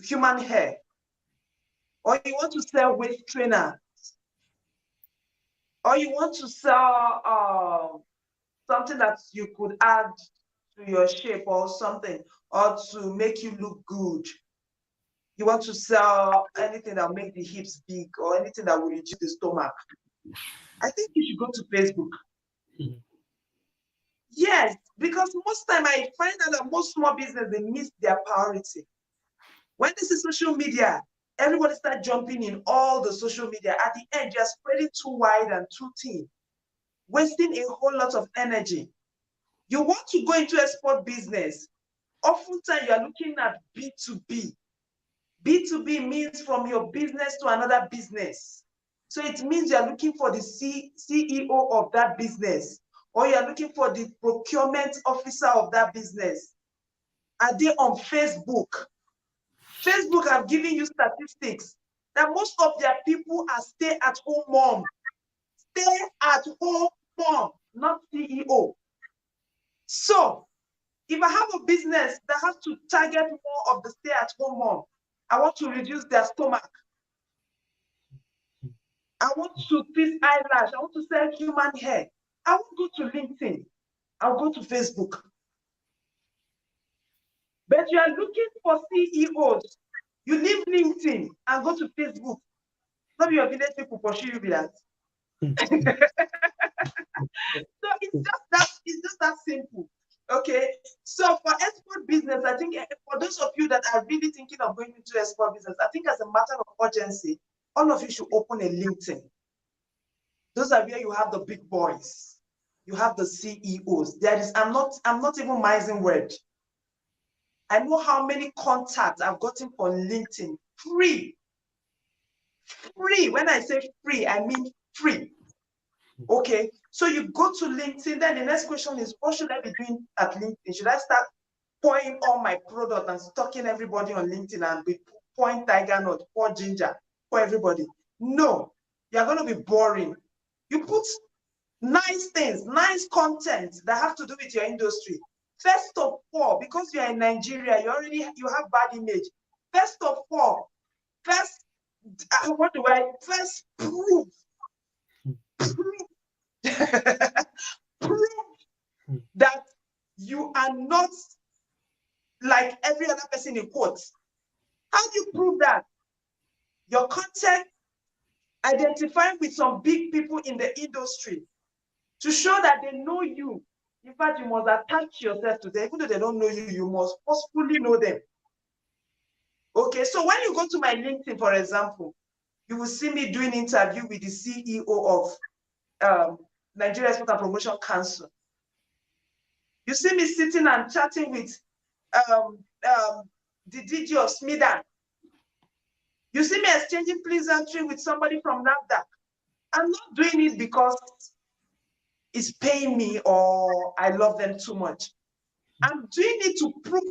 human hair, or you want to sell waist trainer, or you want to sell something that you could add to your shape or something, or to make you look good. You want to sell anything that will make the hips big or anything that will reduce the stomach. I think you should go to Facebook. Mhm. Yes, because most time I find out that most small business, they miss their priority. When this is social media, everybody start jumping in all the social media. At the end, you're spreading too wide and too thin, wasting a whole lot of energy. You want to go into export business. Oftentimes, you are looking at B2B. B2B means from your business to another business. So it means you're looking for the CEO of that business, or you're looking for the procurement officer of that business. Are they on Facebook? Facebook have given you statistics that most of their people are stay-at-home mom. Stay-at-home mom, not CEO. So if I have a business that has to target more of the stay-at-home mom, I want to reduce their stomach. I want to fix eyelash. I want to sell human hair. I won't go to LinkedIn. I'll go to Facebook. But you are looking for CEOs. You leave LinkedIn and go to Facebook. Not your village people pursue you with that. So it's just that simple. Okay. So for export business, I think for those of you that are really thinking of going into export business, I think as a matter of urgency, all of you should open a LinkedIn. Those are where you have the big boys. You have the CEOs. I'm not even mising word. I know how many contacts I've gotten on LinkedIn. Free. Free. When I say free, I mean free. Okay. So you go to LinkedIn, then the next question is, what should I be doing at LinkedIn? Should I start pouring all my product and stalking everybody on LinkedIn and be pouring tiger nut, pour ginger for everybody? No, you're going to be boring. You put nice things, nice content that have to do with your industry. First of all, because you're in Nigeria, you have bad image. First of all, first prove prove that you are not like every other person in quotes. How do you prove that? Your content, identifying with some big people in the industry to show that they know you. In fact, you must attach yourself to them. Even though they don't know you, you must forcefully know them. Okay, so when you go to my LinkedIn, for example, you will see me doing interview with the CEO of Nigeria Export and Promotion Council. You see me sitting and chatting with the DG of Smidan. You see me exchanging pleasantry with somebody from NAFDAC. I'm not doing it because it's paying me or I love them too much. I'm doing it to prove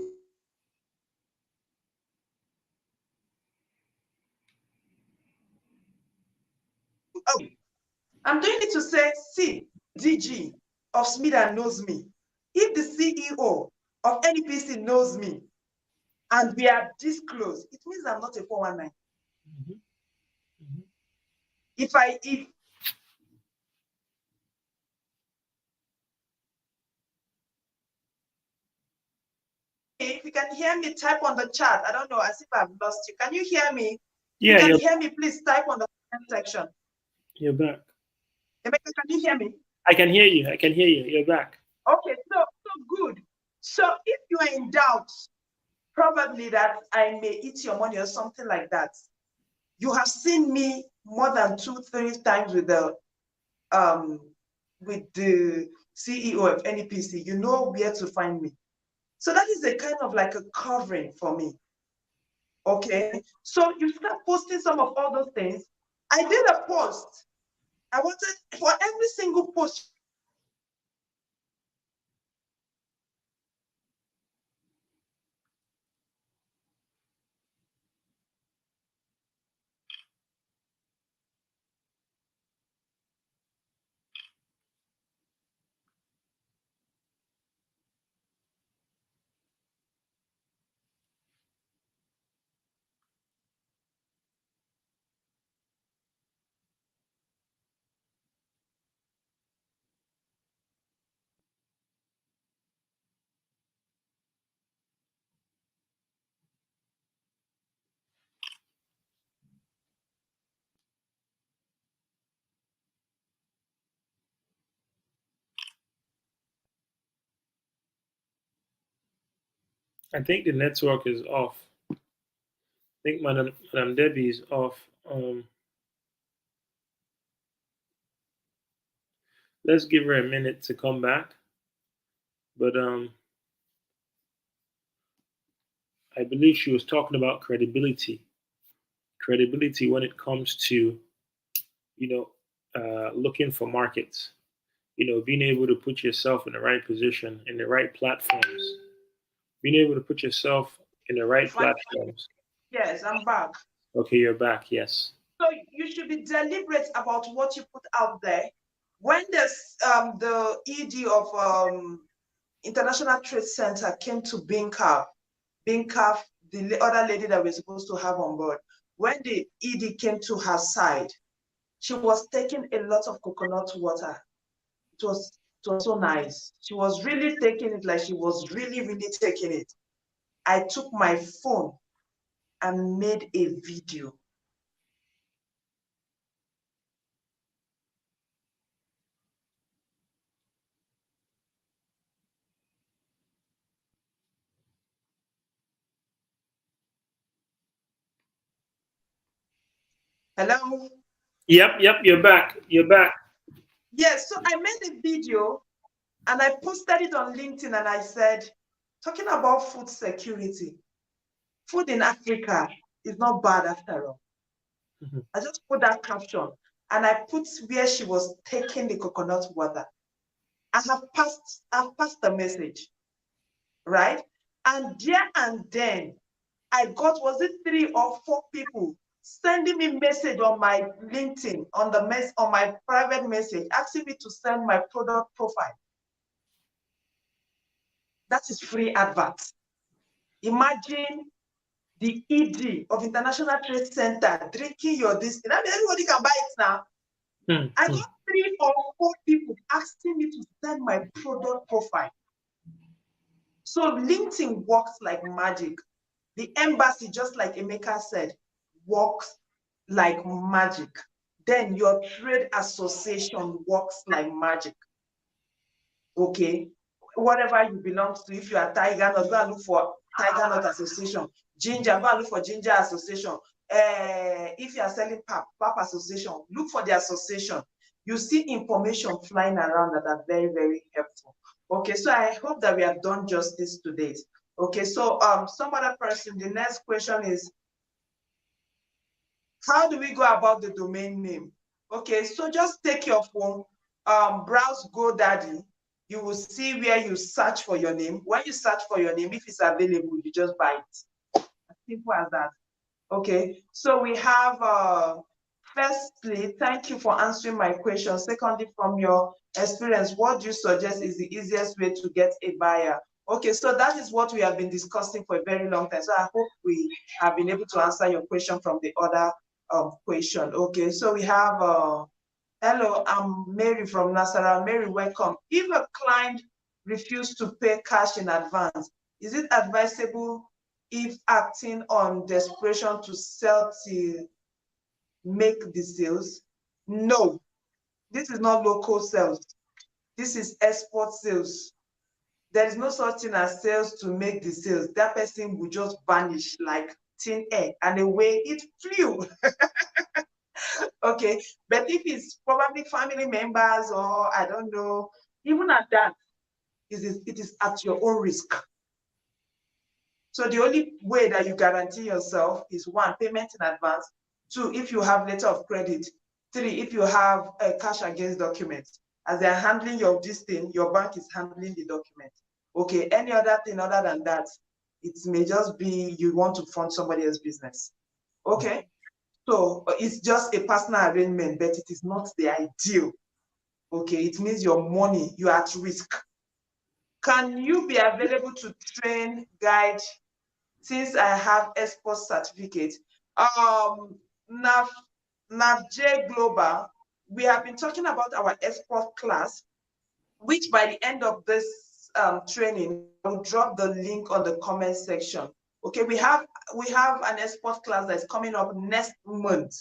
I'm doing it to say, see, DG of Smidan knows me. If the CEO of NEPC knows me and we are this close, it means I'm not a 419. Mm-hmm. Mm-hmm. If you can hear me, type on the chat. I don't know, as if I've lost you. Can you hear me? Yeah, if you can hear me, please type on the comment section. You're back. Emeka, can you hear me? I can hear you. I can hear you. You're back. Okay, so good. So if you are in doubt, probably that I may eat your money or something like that, you have seen me more than 2-3 times with the CEO of NEPC. You know where to find me. So that is a kind of like a covering for me. Okay, so you start posting some of all those things. I did a post. I wanted for every single post. I think the network is off. I think Madam Debbie is off. Let's give her a minute to come back. But I believe she was talking about credibility. Credibility when it comes to, looking for markets. Being able to put yourself in the right position, in the right platforms. Being able to put yourself in the right Fine. platforms. Yes, I'm back. Okay, you're back. Yes. So you should be deliberate about what you put out there. When the ED of International Trade Center came to Bincaf, the other lady that we're supposed to have on board, when the ED came to her side, she was taking a lot of coconut water. It was so nice. She was really taking it like she was really, really taking it. I took my phone and made a video. Hello? Yep, you're back. You're back. Yes, so I made a video and I posted it on LinkedIn and I said, talking about food security, food in Africa is not bad after all. Mm-hmm. I just put that caption and I put where she was taking the coconut water. I have passed the message, right? And there and then I got, was it 3 or 4 people sending me message on my LinkedIn, on my private message, asking me to send my product profile. That is free advert. Imagine the ED of International Trade Center drinking your this. I mean, everybody can buy it now. Mm-hmm. I got 3 or 4 people asking me to send my product profile. So LinkedIn works like magic. The embassy, just like Emeka said, works like magic. Then your trade association works like magic. Okay? Whatever you belong to, if you are Tiger Nut, go and look for Tiger Nut Association. Ginger, go and look for Ginger Association. If you are selling pap association, look for the association. You see information flying around that are very, very helpful. Okay, so I hope that we have done justice to this. Okay, so some other person, the next question is, how do we go about the domain name? Okay, so just take your phone, browse GoDaddy. You will see where you search for your name. When you search for your name, if it's available, you just buy it. As simple as that. Okay, so we have, firstly, thank you for answering my question. Secondly, from your experience, what do you suggest is the easiest way to get a buyer? Okay, so that is what we have been discussing for a very long time. So I hope we have been able to answer your question from the other question. Okay, so we have, hello, I'm Mary from Nasara. Mary, welcome. If a client refuses to pay cash in advance, is it advisable if acting on desperation to sell to make the sales? No, this is not local sales. This is export sales. There is no such thing as sales to make the sales. That person will just vanish like thin air and away it flew. Okay, but if it's probably family members or I don't know, even at that, it is at your own risk. So the only way that you guarantee yourself is 1, payment in advance. 2, if you have letter of credit. 3, if you have a cash against documents. As they're handling your this thing, your bank is handling the document. Okay, any other thing other than that, it may just be you want to fund somebody else's business. Okay, so it's just a personal arrangement, but it is not the ideal. Okay, it means your money, you are at risk. Can you be available to train, guide, since I have export certificate? NavJ Global, we have been talking about our export class, which by the end of this training, I will drop the link on the comment section. Okay, we have an export class that's coming up next month.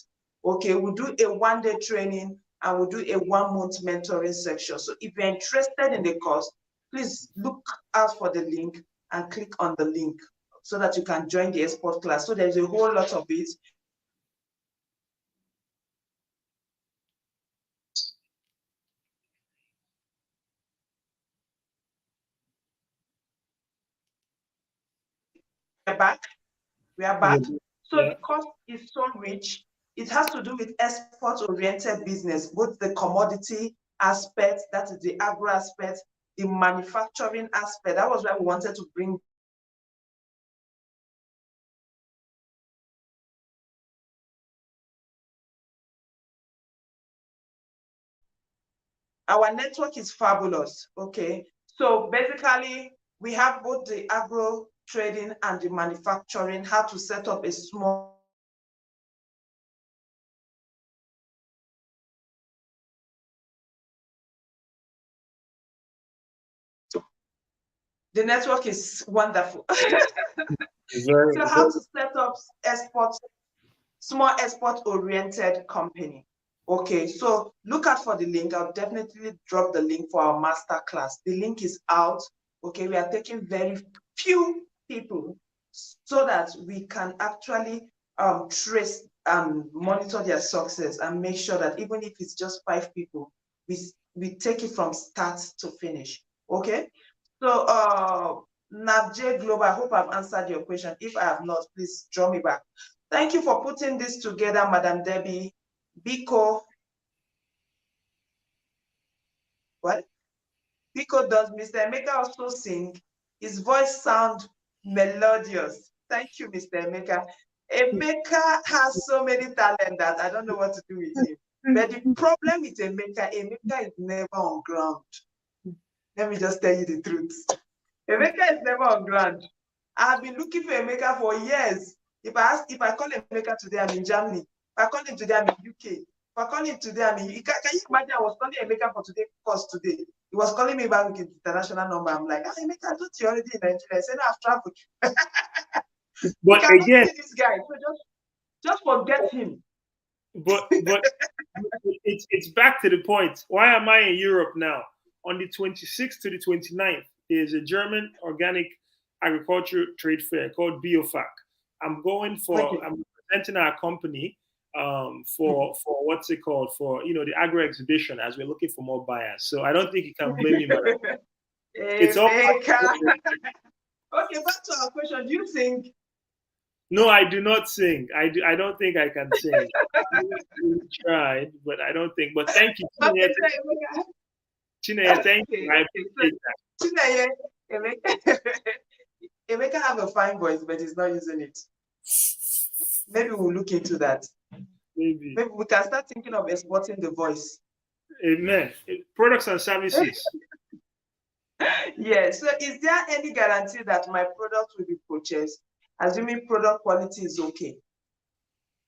Okay, we'll do a 1-day training and we'll do a 1-month mentoring section. So if you're interested in the course, please look out for the link and click on the link so that you can join the export class. So there's a whole lot of it. We're back. We are back. So the cost is so rich. It has to do with export-oriented business, both the commodity aspect, that is the agro aspect, the manufacturing aspect. That was why we wanted to bring our network is fabulous. Okay. So basically, we have both the agro trading and the manufacturing, how to set up a small the network is wonderful. So how to set up small export-oriented company. Okay, so look out for the link. I'll definitely drop the link for our master class. The link is out. Okay, we are taking very few people so that we can actually trace and monitor their success and make sure that even if it's just 5 people, we take it from start to finish. Okay, so NavJ Global, I hope I've answered your question. If I have not, please draw me back. Thank you for putting this together, Madam Debbie. Biko, what? Biko, does Mr. Emeka also sing? His voice sounds melodious. Thank you, Mr. Emeka. Emeka has so many talents that I don't know what to do with him. But the problem with Emeka is never on ground. Let me just tell you the truth. Emeka is never on ground. I have been looking for Emeka for years. If I call Emeka today, I'm in Germany. If I call him today, I'm in UK. If I call him today, I'm in. Can you imagine? I was calling Emeka for today course today. He was calling me back with his international number. I'm like, Emeka, I thought you're already in Nigeria. I said, no, I've traveled. But you cannot see this guy. So just forget him. But it's back to the point. Why am I in Europe now? On the 26th to the 29th, there's a German organic agriculture trade fair called BioFac. I'm presenting our company for what's it called? For the agro exhibition, as we're looking for more buyers. So I don't think you can blame me, madam. It's all okay, back to our question. Do you think? No, I do not sing. I don't think I can sing. We tried, but I don't think. But thank you, Chineye. Thank you. I appreciate that. Chineye, Emeka have a fine voice, but he's not using it. Maybe we'll look into that. Maybe we can start thinking of exporting the voice. Amen. Products and services. Yeah. So is there any guarantee that my product will be purchased, assuming product quality is okay?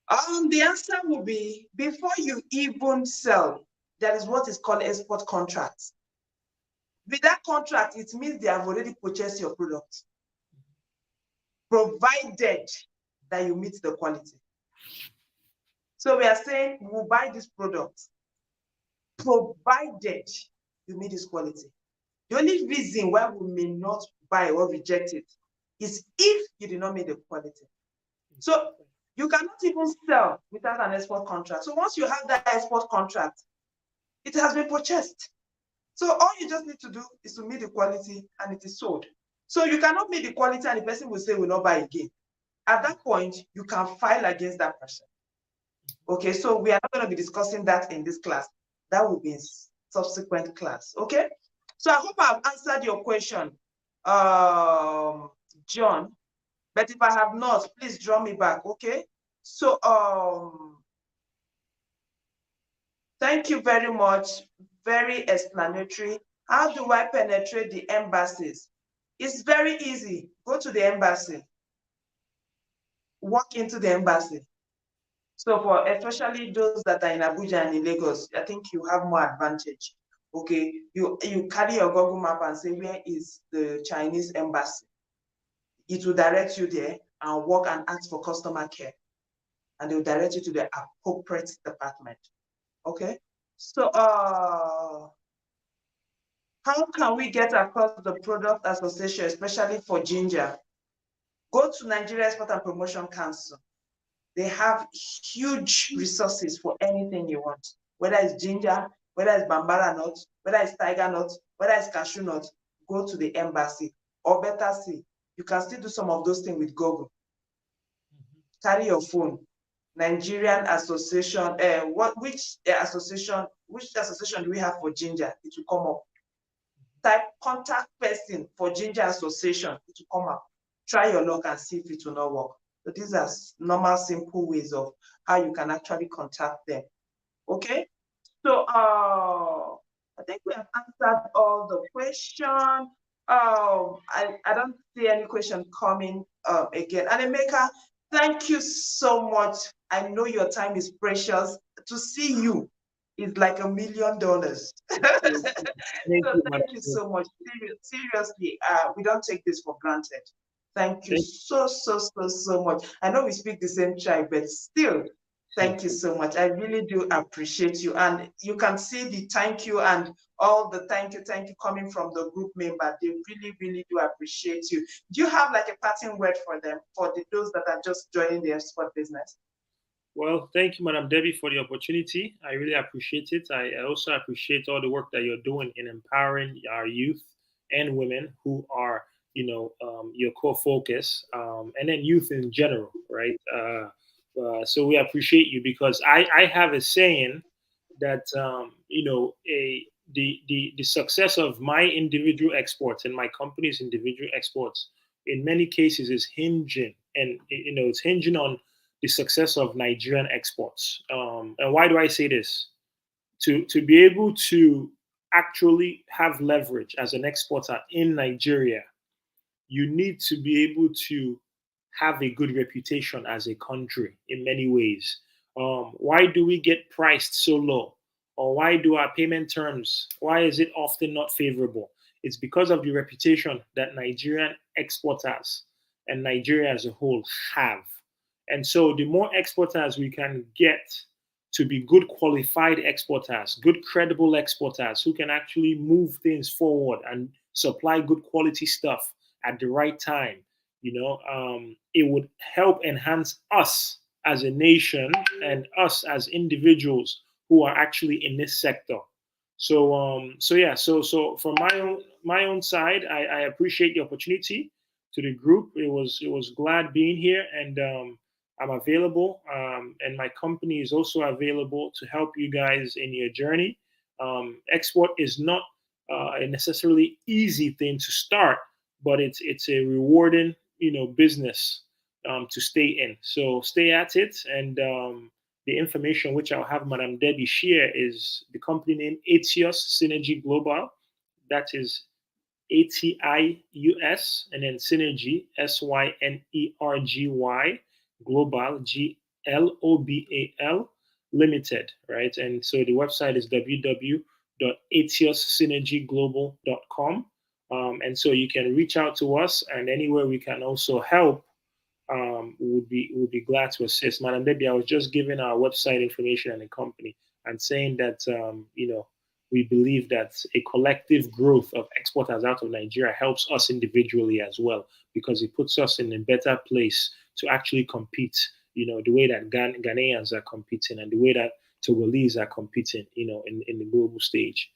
The answer will be, before you even sell, there is what is called export contracts. With that contract, it means they have already purchased your product, provided that you meet the quality. So we are saying we'll buy this product, provided you meet this quality. The only reason why we may not buy or reject it is if you did not meet the quality. So you cannot even sell without an export contract. So once you have that export contract, it has been purchased. So all you just need to do is to meet the quality and it is sold. So you cannot meet the quality and the person will say will not buy again. At that point, you can file against that person. Okay, so we are not going to be discussing that in this class. That will be in subsequent class. Okay, so I hope I've answered your question, John. But if I have not, please draw me back. Okay, so thank you very much. Very explanatory. How do I penetrate the embassies? It's very easy. Go to the embassy. Walk into the embassy. So for especially those that are in Abuja and in Lagos, I think you have more advantage. Okay, you carry your Google map and say, where is the Chinese embassy? It will direct you there and walk and ask for customer care. And they will direct you to the appropriate department. Okay, so how How can we get across the product association, especially for ginger? Go to Nigeria Export and Promotion Council. They have huge resources for anything you want, whether it's ginger, whether it's bambara nut, whether it's tiger nut, whether it's cashew nut. Go to the embassy, or better still, you can still do some of those things with Google. Carry your phone. Nigerian Association, which association do we have for ginger? It will come up. Type contact person for ginger association, it will come up. Try your luck and see if it will not work. So these are normal, simple ways of how you can actually contact them. Okay, so I think we have answered all the questions. I don't see any question coming again. And Emeka, thank you so much. I know your time is precious. To see you is like $1 million. Thank you so much. Seriously, we don't take this for granted. Thank you so much. I know we speak the same tribe, but still, thank you so much. I really do appreciate you. And you can see the thank you and all the thank you coming from the group member. They really do appreciate you. Do you have like a parting word for them, for those that are just joining the export business? Well, thank you, Madam Debbie, for the opportunity. I really appreciate it. I also appreciate all the work that you're doing in empowering our youth and women who are, your core focus, and then youth in general, right? So we appreciate you because I have a saying that, the success of my individual exports and my company's individual exports in many cases is hinging, and it's hinging on the success of Nigerian exports. And why do I say this? To be able to actually have leverage as an exporter in Nigeria, you need to be able to have a good reputation as a country in many ways. Why do we get priced so low? Or why do our payment terms, why is it often not favorable? It's because of the reputation that Nigerian exporters and Nigeria as a whole have. And so the more exporters we can get to be good qualified exporters, good credible exporters who can actually move things forward and supply good quality stuff at the right time, it would help enhance us as a nation and us as individuals who are actually in this sector. So from my own side, I appreciate the opportunity to the group. It was glad being here, and I'm available, and my company is also available to help you guys in your journey. Export is not a necessarily easy thing to start, but it's a rewarding business to stay in. So stay at it, and the information which I'll have Madam Debbie share is the company name Atios Synergy Global. That is ATIUS, and then Synergy SYNERGY Global GLOBAL Limited, right? And so the website is www.atiossynergyglobal.com. And so you can reach out to us, and anywhere we can also help, would be glad to assist. Madam Debbie, I was just giving our website information and the company and saying that we believe that a collective growth of exporters out of Nigeria helps us individually as well, because it puts us in a better place to actually compete, the way that Ghanaians are competing and the way that Togolese are competing, in the global stage.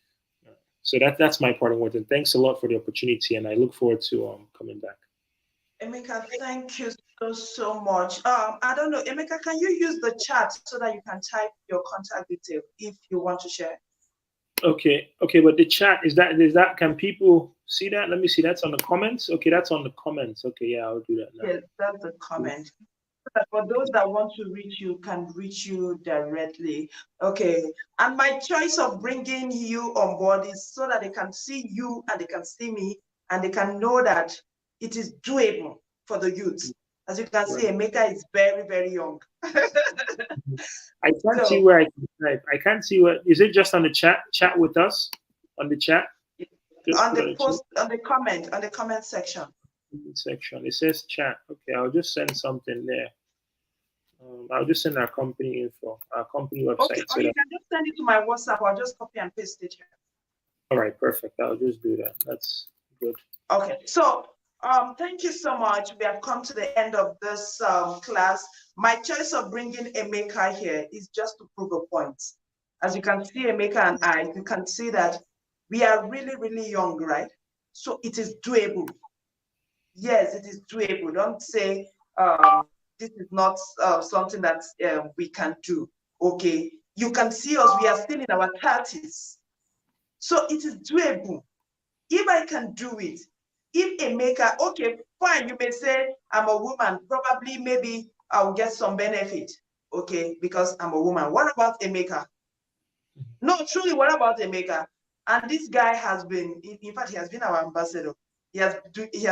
So that's my parting word. And thanks a lot for the opportunity. And I look forward to coming back. Emeka, thank you so much. I don't know, Emeka, can you use the chat so that you can type your contact detail if you want to share? Okay, but the chat is that can people see that? Let me see. That's on the comments. Okay, that's on the comments. Okay, yeah, I'll do that now. Yes, that's the comment. For those that want to reach you, can reach you directly. Okay, and my choice of bringing you on board is so that they can see you and they can see me and they can know that it is doable for the youth. As you can see, Emeka is very, very young. I can't see where I can type. I can't see what is it. Just on the chat with us on the chat. On the post, on the comment section. It says chat. Okay, I'll just send something there. I'll just send our company info, our company website. Okay, or you can just send it to my WhatsApp. I'll just copy and paste it here. All right, perfect. I'll just do that. That's good. Okay, so thank you so much. We have come to the end of this class. My choice of bringing Emeka here is just to prove a point. As you can see, Emeka and I, you can see that we are really, really young, right? So it is doable. Yes, it is doable. Don't say this is not something that we can do. Okay, you can see us, we are still in our 30s. So it is doable. If I can do it, if a maker, okay, fine, you may say I'm a woman, probably maybe I'll get some benefit, okay, because I'm a woman. What about a maker? No, truly, what about a maker? And this guy has been, in fact, he has been our ambassador. He has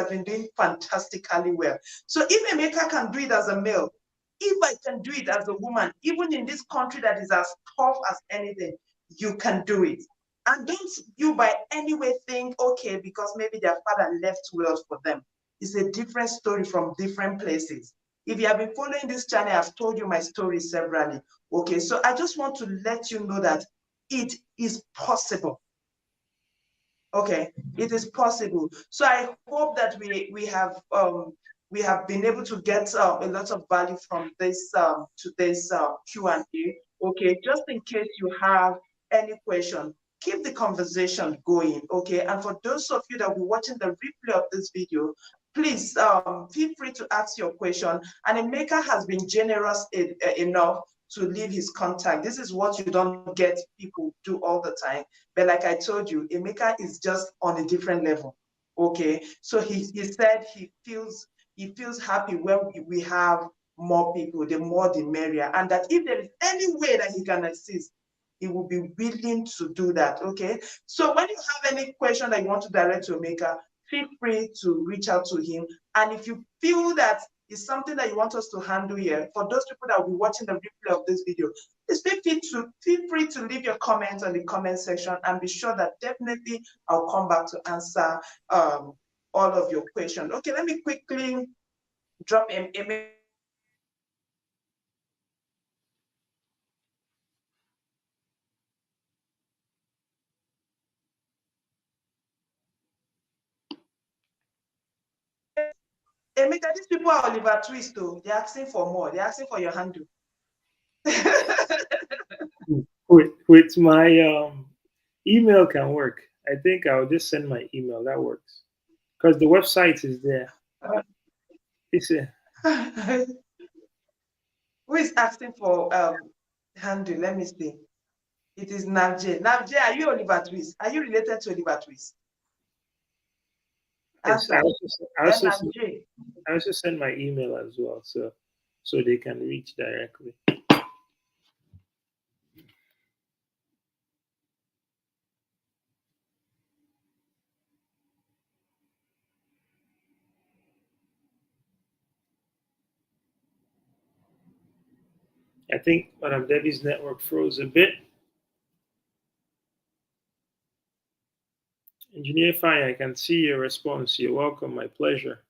been doing fantastically well. So if a maker can do it as a male, if I can do it as a woman, even in this country that is as tough as anything, you can do it. And don't you by any way think, okay, because maybe their father left wealth for them. It's a different story from different places. If you have been following this channel, I've told you my story severally. Okay, so I just want to let you know that it is possible. Okay, it is possible. So I hope that we have been able to get a lot of value from this today's Q&A. Okay, just in case you have any question, keep the conversation going. Okay, and for those of you that will be watching the replay of this video, please feel free to ask your question. And Emeka has been generous enough to leave his contact. This is what you don't get people do all the time. But like I told you, Emeka is just on a different level. Okay. So he said he feels happy when we have more people, the more the merrier. And that if there is any way that he can assist, he will be willing to do that. Okay. So when you have any question that you want to direct to Emeka, feel free to reach out to him. And if you feel that it's something that you want us to handle here, for those people that will be watching the replay of this video, please feel free to leave your comments on the comment section, and be sure that definitely I'll come back to answer all of your questions. Okay, let me quickly drop Emeka. Emeka, these people are Oliver Twist, though. They're asking for more. They're asking for your handle. With my email can work. I think I'll just send my email. That works because the website is there. It's a, Who is asking for handle? Let me see. It is Navje. Navje, are you Oliver Twist? Are you related to Oliver Twist? yes, Answer. I also send my email as well, so they can reach directly. I think Madam Debbie's network froze a bit. Engineer Fine, I can see your response. You're welcome. My pleasure.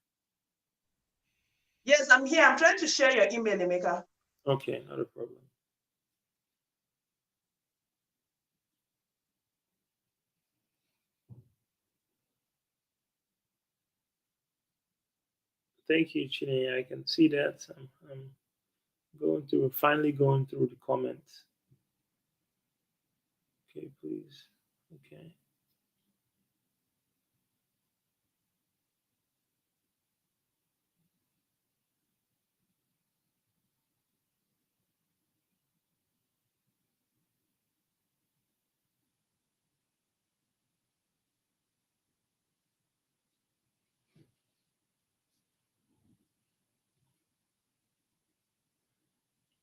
Yes, I'm here. I'm trying to share your email, Emeka. Okay, not a problem. Thank you, Chine. I can see that. I'm finally going through the comments. Okay, please. Okay.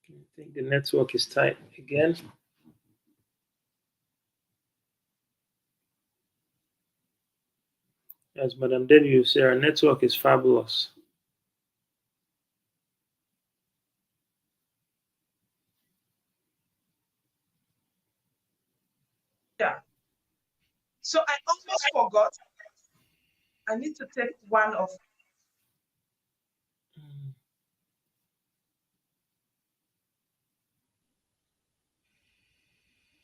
I think the network is tight again. As Madam Debbie will say, our network is fabulous. Yeah. So I almost forgot. I need to take one of.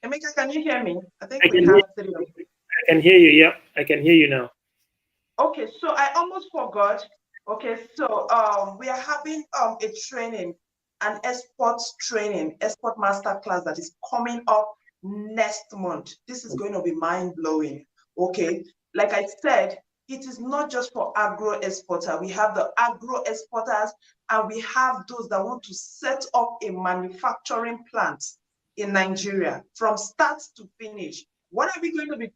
Emeka, can you hear me? I think I we can have hear, three of you. can hear you. Yep, I can hear you now. Okay, so I almost forgot. Okay, so we are having a training, an export master class that is coming up next month. This is going to be mind-blowing. Okay, like I said, it is not just for agro exporter. We have the agro exporters, and we have those that want to set up a manufacturing plant in Nigeria from start to finish. What are we going to be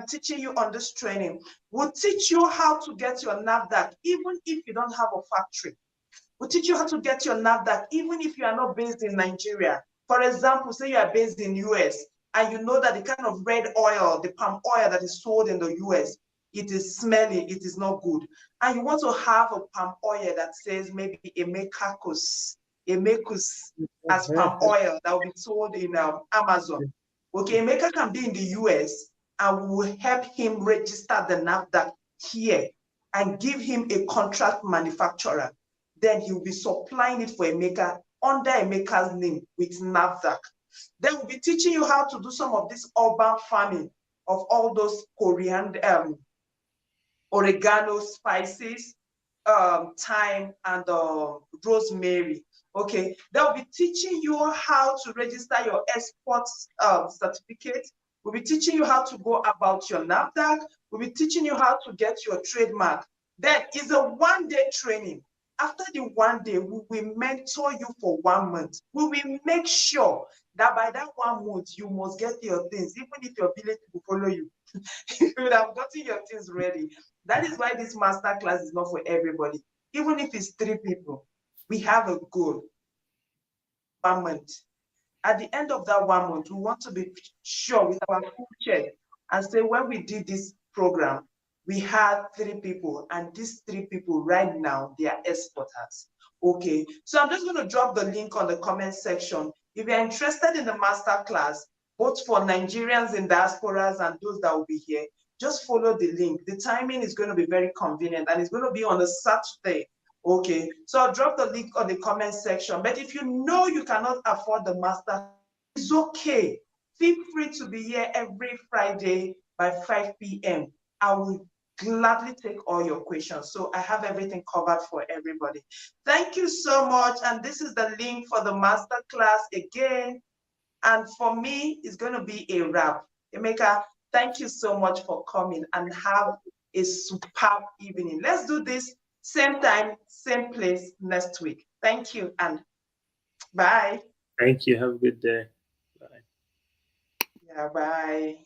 teaching you on this training? We'll teach you how to get your NAFDAC, even if you don't have a factory. We'll teach you how to get your NAFDAC, even if you are not based in Nigeria. For example, say you are based in US, and you know that the kind of red oil, the palm oil that is sold in the US, it is smelly, it is not good. And you want to have a palm oil that says maybe Emekus as palm oil that will be sold in Amazon. Okay, Emeka can be in the US, and we will help him register the NAFDAC here and give him a contract manufacturer. Then he'll be supplying it for Emeka under Emeka's name with NAFDAC. Then we'll be teaching you how to do some of this urban farming of all those coriander, oregano, spices, thyme, and rosemary. Okay, they'll be teaching you how to register your export certificate. We'll be teaching you how to go about your NAFDAC. We'll be teaching you how to get your trademark. Then it's a one-day training. After the 1 day, we will mentor you for 1 month. We will make sure that by that 1 month, you must get your things, even if your village will follow you. You would have gotten your things ready. That is why this master class is not for everybody. Even if it's 3 people, we have a goal. 1 month. At the end of that 1 month, we want to be sure with our full check and say, when we did this program, we had 3 people, and these 3 people right now, they are exporters. Okay, so I'm just going to drop the link on the comment section. If you're interested in the master class, both for Nigerians in diasporas and those that will be here, just follow the link. The timing is going to be very convenient, and it's going to be on a Saturday. Okay, so I'll drop the link on the comment section. But if you know you cannot afford the master, it's okay. Feel free to be here every Friday by 5 p.m. I will gladly take all your questions. So I have everything covered for everybody. Thank you so much. And this is the link for the master class again. And for me, it's going to be a wrap. Emeka, thank you so much for coming, and have a superb evening. Let's do this same time, same place next week. Thank you, and bye. Thank you. Have a good day. Bye. Yeah, bye.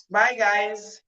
Bye, guys.